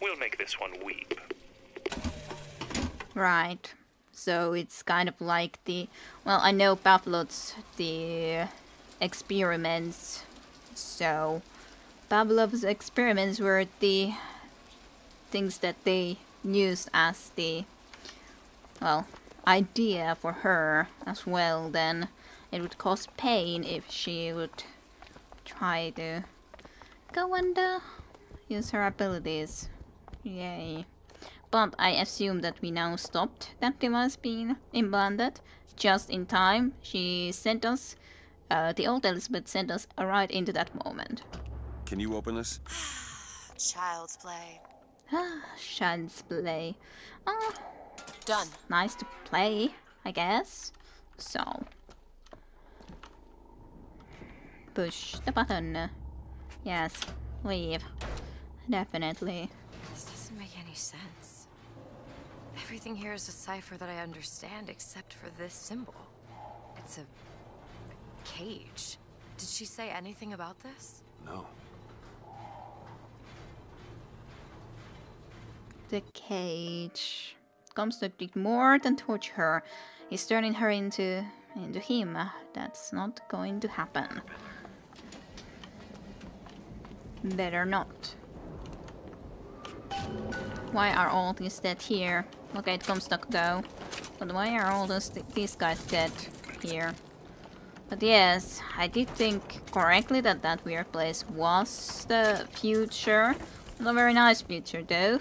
We'll make this one weep. Right. So it's kind of like the... Well, I know Pavlov's the experiments. So Pavlov's experiments were the things that they used as the, well, idea for her as well. Then it would cause pain if she would try to go and use her abilities. Yay. But I assume that we now stopped that device being implanted just in time. She sent us, the old Elizabeth sent us right into that moment. Can you open this? Child's play. Child's play. Done. Nice to play, I guess. So. Push the button. Yes, leave. Definitely. This doesn't make any sense. Everything here is a cipher that I understand except for this symbol. It's a cage. Did she say anything about this? No. The cage. Comstock did more than torture her. He's turning her into him. That's not going to happen. Better not. Why are all these dead here? Okay, it Comstock though. But why are all these guys dead here? But yes, I did think correctly that that weird place was the future. Not a very nice future though.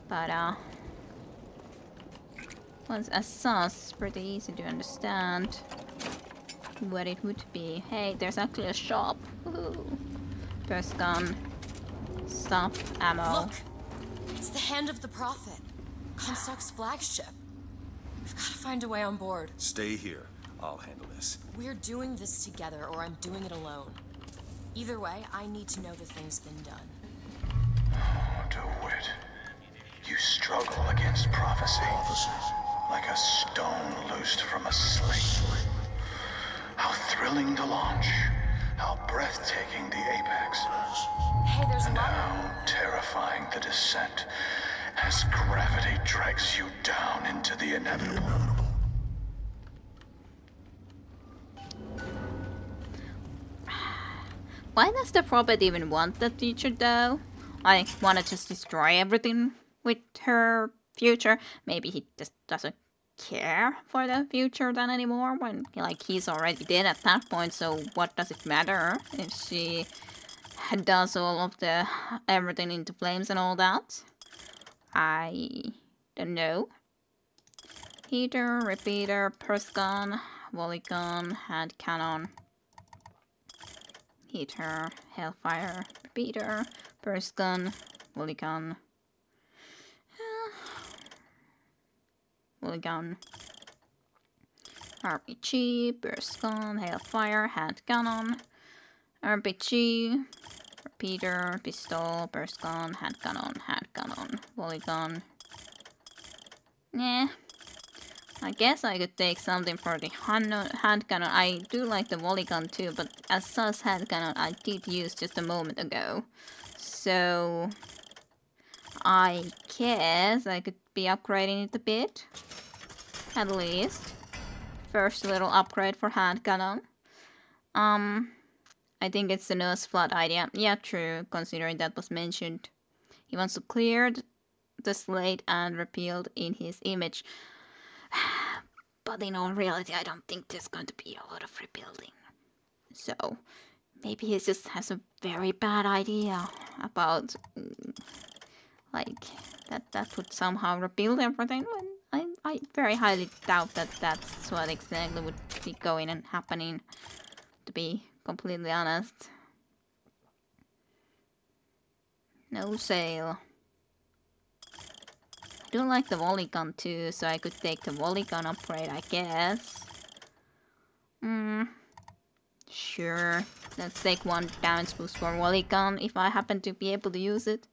But once a sauce, pretty easy to understand what it would be. Hey, there's actually a shop. Woohoo. First gun, stuff, ammo. Look! It's the hand of the prophet. Comstock's flagship. We've got to find a way on board. Stay here. I'll handle this. We're doing this together, or I'm doing it alone. Either way, I need to know the thing's been done. DeWitt, you struggle against prophecy. Like a stone loosed from a sling. How thrilling to launch. How breathtaking the apex. Hey, there's Now, terrifying the descent as gravity drags you down into the inevitable. Why does the prophet even want the future though? I wanna just destroy everything with her future. Maybe he just doesn't care for the future then anymore when like he's already dead at that point, so what does it matter if she does all of the everything into flames and all that? I don't know. Heater, repeater, purse gun, volley gun, hand cannon. Heater, hellfire, repeater, burst gun, volley gun, volley gun, RPG, burst gun, hellfire, hand cannon, RPG, repeater, pistol, burst gun, hand cannon, volley gun. Yeah. I guess I could take something for the hand cannon. I do like the volley gun too, but as sus hand cannon I did use just a moment ago. So I guess I could be upgrading it a bit. At least. First little upgrade for hand cannon. I think it's the nose flood idea. Yeah, true, considering that was mentioned. He wants to clear the slate and repealed in his image. But in all reality, I don't think there's going to be a lot of rebuilding. So, maybe he just has a very bad idea about, like, that would somehow rebuild everything. I very highly doubt that that's what exactly would be going and happening, to be completely honest. No sale. I do like the volley gun too, so I could take the volley gun upgrade, I guess. Sure. Let's take one damage boost for volley gun if I happen to be able to use it.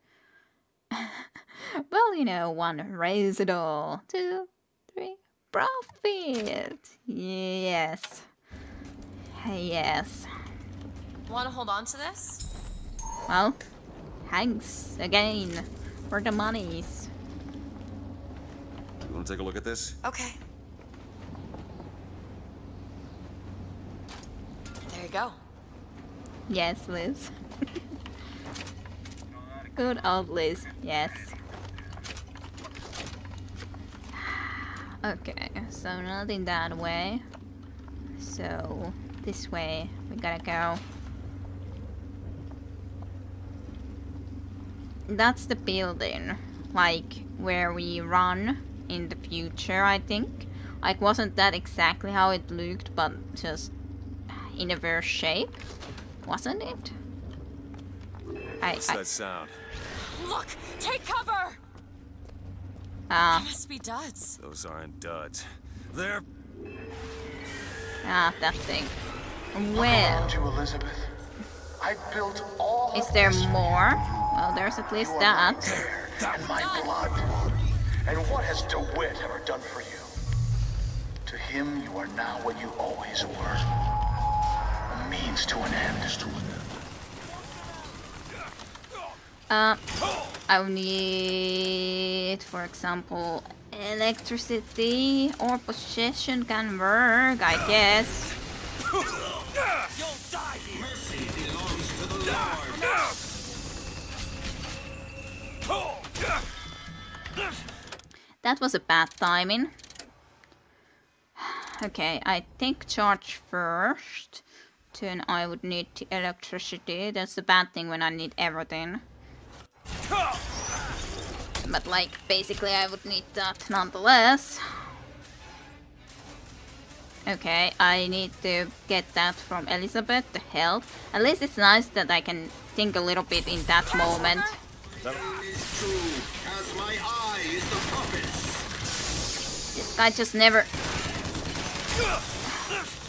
Well, you know, one raise it all. 2, 3, profit! Yes. Yes. Want to hold on to this? Well, thanks again for the monies. You want to take a look at this? Okay. There you go. Yes, Liz. Good old Liz, yes. Okay, so nothing that way. So, this way we gotta go. That's the building, like, where we run in the future, I think. Like, wasn't that exactly how it looked, but just in a worse shape? Wasn't it? What's that sound? Look! Take cover! Ah. They must be duds. Those aren't duds. They're... Ah, that thing. Well... You, Elizabeth. I built all is there more? Well, there's at least that. And my blood. And what has DeWitt ever done for you? To him, you are now what you always were. A means to an end. I need, for example, electricity or possession can work, I guess. You'll die here. Mercy belongs to the Lord. That was a bad timing. Okay, I think charge first. Then I would need the electricity. That's the bad thing when I need everything. But like, basically I would need that nonetheless. Okay, I need to get that from Elizabeth, the health. At least it's nice that I can think a little bit in that moment. That is true, as my eye is the prophet's. This guy just never...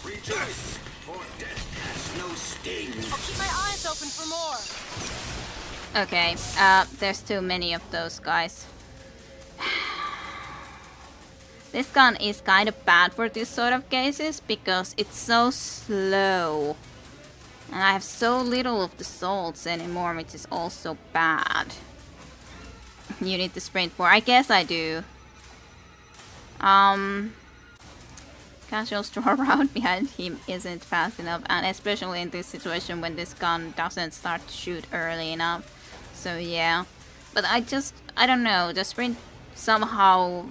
Rejoice, for death has no sting. I'll keep my eyes open for more. Okay, there's too many of those guys. This gun is kind of bad for this sort of cases because it's so slow. And I have so little of the salts anymore, which is also bad. You need to sprint more. I guess I do. Casual stroll around behind him isn't fast enough, and especially in this situation when this gun doesn't start to shoot early enough. So yeah. But I don't know, the sprint somehow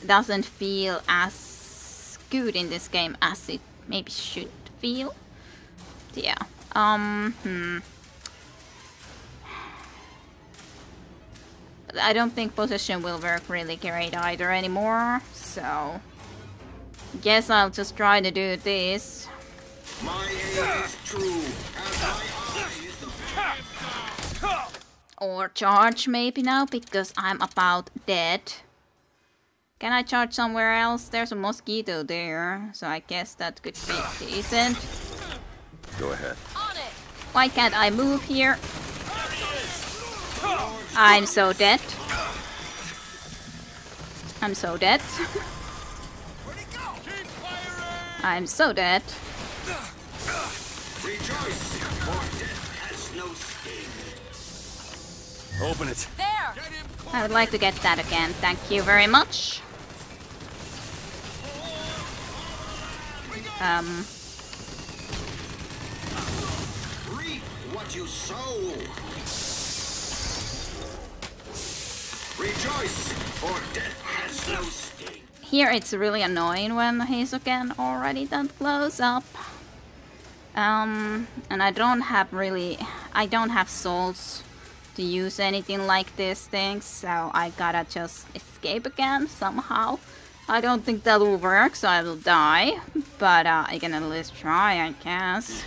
doesn't feel as good in this game as it maybe should feel. Yeah. But I don't think possession will work really great either anymore, so guess I'll just try to do this. My aim is true, as my eye is the Or charge maybe now, because I'm about dead. Can I charge somewhere else? There's a mosquito there, so I guess that could be decent. Go ahead. Why can't I move here? I'm so dead. I'm so dead. I'm so dead. rejoice, for death has no sting. Open it. There! I would like to get that again. Thank you very much. Reap what you sow. Rejoice, for death has no sting. Here it's really annoying when he's again already that close up. And I don't have souls to use anything like these things, so I gotta just escape again somehow. I don't think that will work, so I will die, but I can at least try, I guess.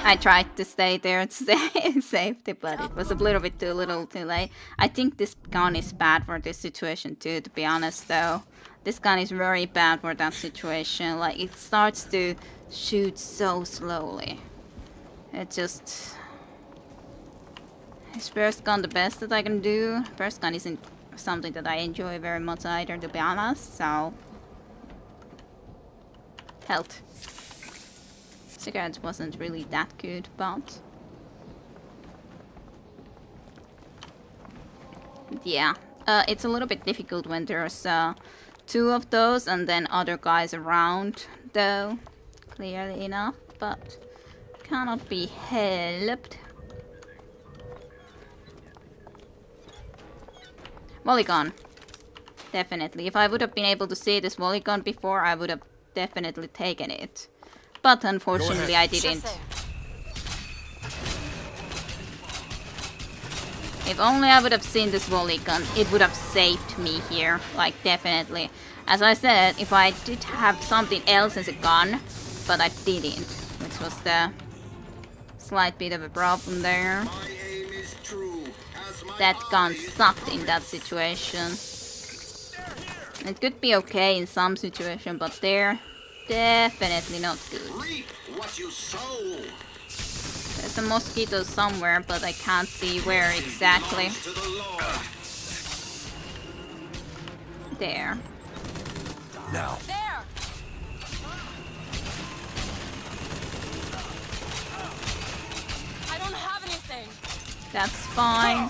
I tried to stay there to stay in safety, but it was a little bit too late. I think this gun is bad for this situation too, to be honest though. This gun is very bad for that situation. Like, it starts to shoot so slowly. It just... Is first gun the best that I can do? First gun isn't something that I enjoy very much either, to be honest, so... Health. Cigarettes wasn't really that good, but... Yeah, it's a little bit difficult when there's two of those and then other guys around, though, clearly enough, but cannot be helped. Volley-gun. Definitely. If I would have been able to see this volley-gun before, I would have definitely taken it. But unfortunately I didn't. If only I would have seen this volley gun, it would have saved me here. Like, definitely. As I said, if I did have something else as a gun, but I didn't. Which was the slight bit of a problem there. That gun sucked in that situation. It could be okay in some situation, but there... Definitely not good. There's a mosquito somewhere, but I can't see where exactly. There. Now. There! I don't have anything. That's fine.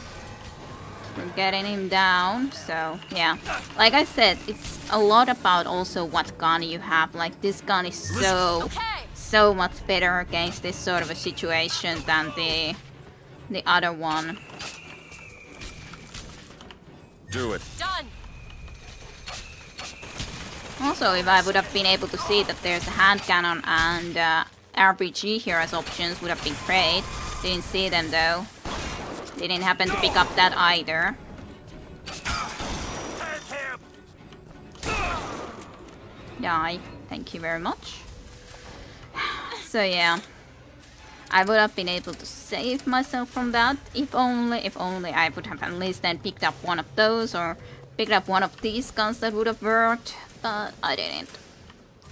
We're getting him down, so yeah. Like I said, it's a lot about also what gun you have. Like, this gun is so much better against this sort of a situation than the other one. Do it. Done. Also, if I would have been able to see that there's a hand cannon and RPG here as options, would have been great. Didn't see them though. Didn't happen to pick up that either. Die. Thank you very much. So yeah. I would have been able to save myself from that. If only I would have at least then picked up one of those or picked up one of these guns that would have worked. But I didn't.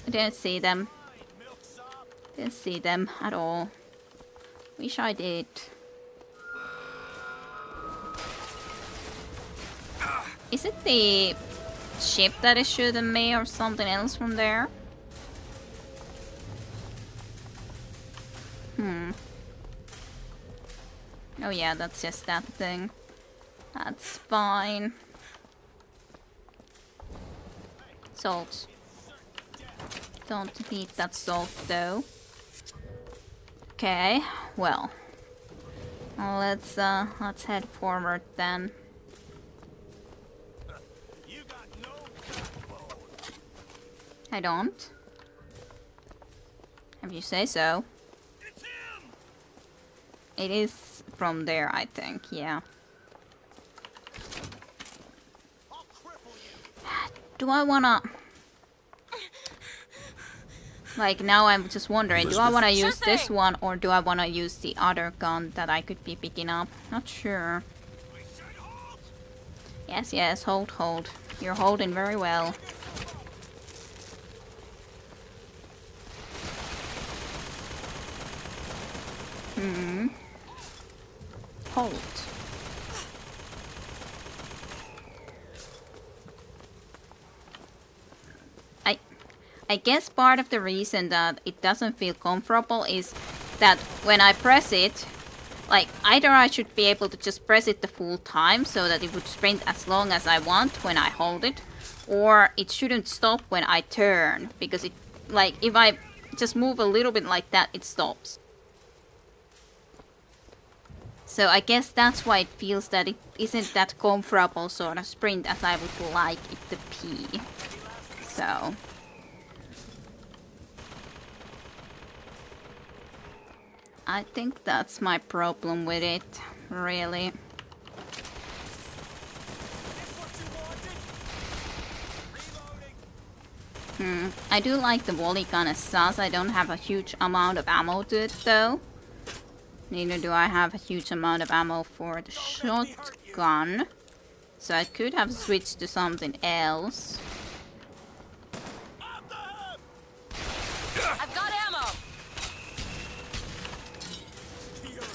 I didn't see them. Didn't see them at all. Wish I did. Is it the ship that is shooting me or something else from there? Oh yeah, that's just that thing. That's fine. Salt. Don't need that salt though. Okay, well. Let's head forward then. I don't. If you say so. It is from there, I think, yeah. Do I wanna... Like, now I'm just wondering, do I wanna use this one or do I wanna use the other gun that I could be picking up? Not sure. Yes, yes, hold, hold. You're holding very well. Hold. I guess part of the reason that it doesn't feel comfortable is that when I press it, like, either I should be able to just press it the full time so that it would sprint as long as I want when I hold it, or it shouldn't stop when I turn, because it, like, if I just move a little bit like that, it stops. So I guess that's why it feels that it isn't that comfortable sort of sprint as I would like it to be. So... I think that's my problem with it, really. I do like the volley gun as such. I don't have a huge amount of ammo to it though. Neither do I have a huge amount of ammo for the shotgun. So I could have switched to something else. I've got ammo.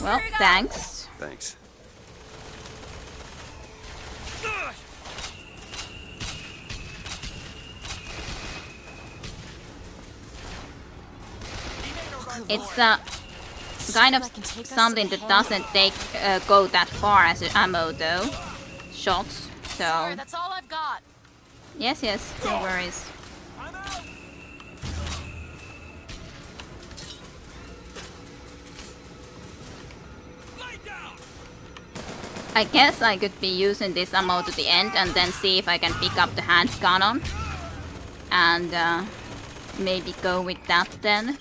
Well, thanks. Thanks. It's kind of something that doesn't go that far as ammo though. Shots, so... Sorry, that's all I've got. Yes, yes, no worries. I guess I could be using this ammo to the end and then see if I can pick up the hand cannon. And maybe go with that then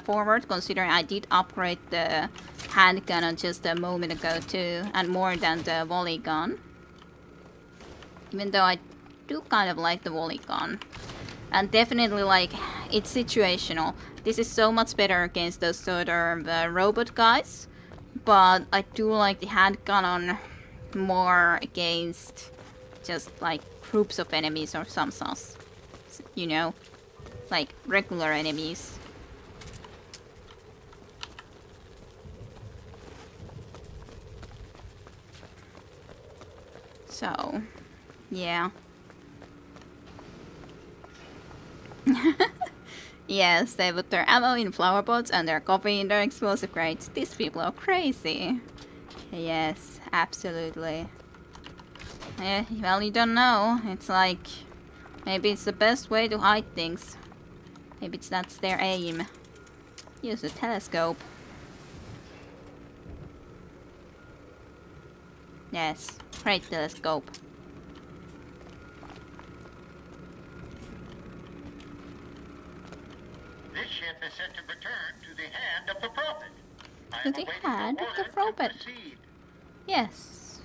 forward, considering I did upgrade the hand cannon just a moment ago too, and more than the volley gun. Even though I do kind of like the volley gun. And definitely, like, it's situational. This is so much better against those sort of robot guys. But I do like the hand cannon more against just like groups of enemies or some sauce. You know? Like regular enemies. So, yeah. Yes, they put their ammo in flower pots and their coffee in their explosive crates. These people are crazy. Yes, absolutely. Yeah, well, you don't know. It's like, maybe it's the best way to hide things. Maybe that's their aim. Use a telescope. Yes, great telescope. This ship is set to return to the hand of the Prophet. To the hand of the Prophet. Yes.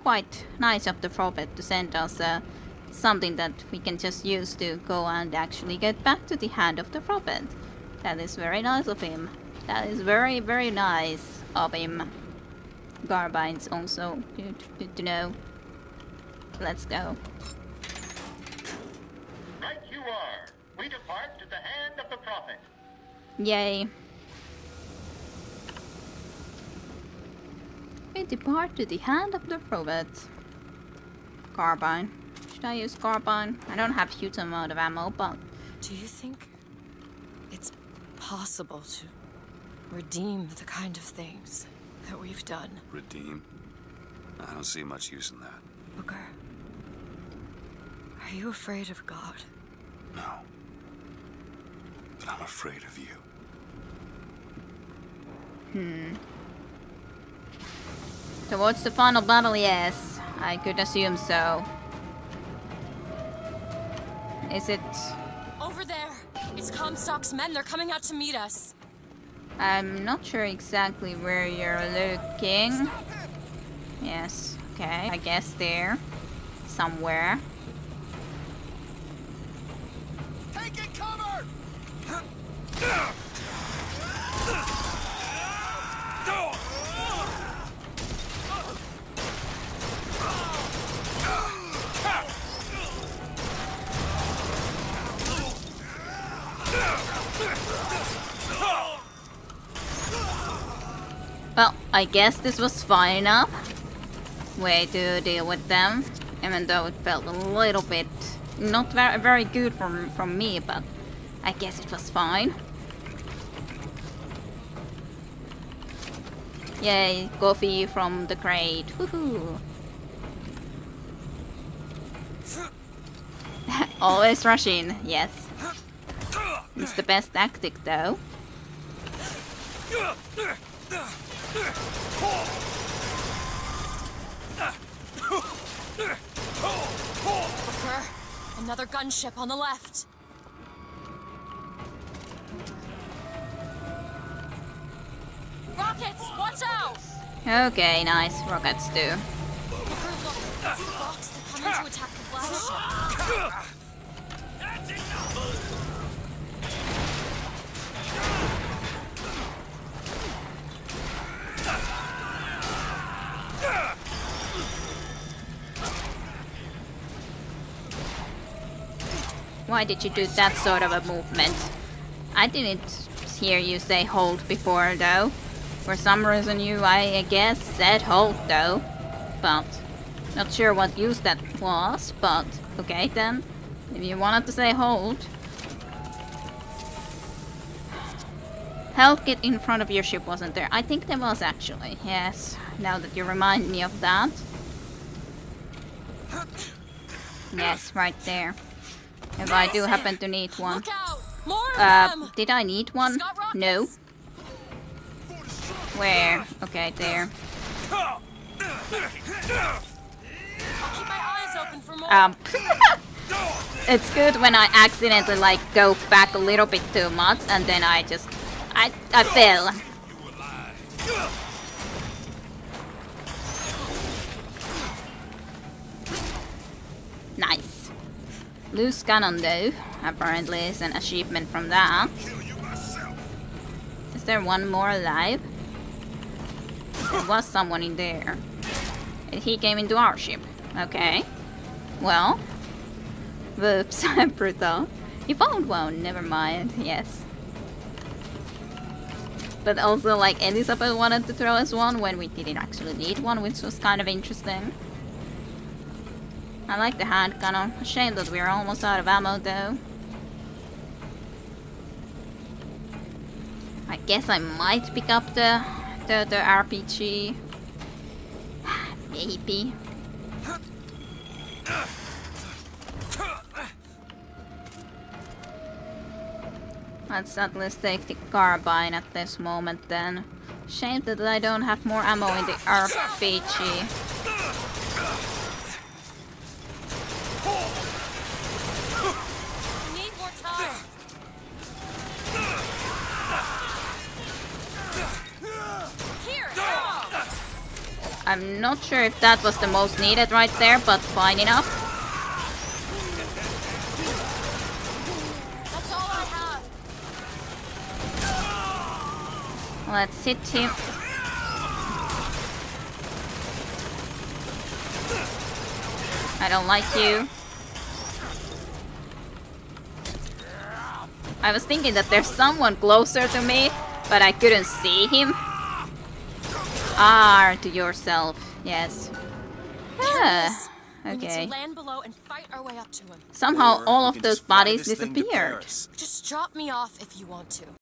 Quite nice of the Prophet to send us something that we can just use to go and actually get back to the hand of the Prophet. That is very nice of him. That is very, very nice of him. Carbines also, good to know. Let's go. Right you are. We depart to the hand of the Prophet. Yay. We depart to the hand of the Prophet. Carbine. Should I use carbine? I don't have huge amount of ammo, but... Do you think it's possible to redeem the kind of things that we've done? Redeem? I don't see much use in that. Booker, are you afraid of God? No. But I'm afraid of you. Towards the final battle, yes. I could assume so. Is it... Over there! It's Comstock's men. They're coming out to meet us. I'm not sure exactly where you're looking. Yes, okay. I guess there. Somewhere. Taking cover! Well, I guess this was fine enough way to deal with them, even though it felt a little bit not very good from me, but I guess it was fine. Yay, coffee from the crate. Woohoo! Always rushing, yes. It's the best tactic though. Booker, another gunship on the left. Rockets, watch out! Okay, nice. Rockets too. Booker, look, it's the box that coming to attack the flagship. Why did you do that sort of a movement? I didn't hear you say hold before though. For some reason I guess said hold though. But not sure what use that was, but okay then. If you wanted to say hold. Health kit in front of your ship wasn't there. I think there was actually, yes. Now that you remind me of that. Yes, right there. If I do happen to need one. Look out! More of them! Did I need one? No. Where? Okay, there. I'll keep my eyes open for more. It's good when I accidentally like go back a little bit too much and then I just I fail. Nice. Loose cannon though. Apparently is an achievement from that. Is there one more alive? There was someone in there. And he came into our ship. Okay. Well. Whoops, I'm brutal. You found one, never mind, yes. But also like Elizabeth wanted to throw us one when we didn't actually need one, which was kind of interesting. I like the hand cannon. A shame that we're almost out of ammo though. I guess I might pick up the RPG. Maybe. Let's at least take the carbine at this moment then. Shame that I don't have more ammo in the RPG. Need more time. Here, ammo. I'm not sure if that was the most needed right there, but fine enough. That's all I have. Let's hit him. I don't like you. I was thinking that there's someone closer to me, but I couldn't see him. To yourself, yes. We need Okay. to land below and fight our way up to him. Somehow Or all we of can those just fly bodies this thing to disappeared. Paris. Just drop me off if you want to.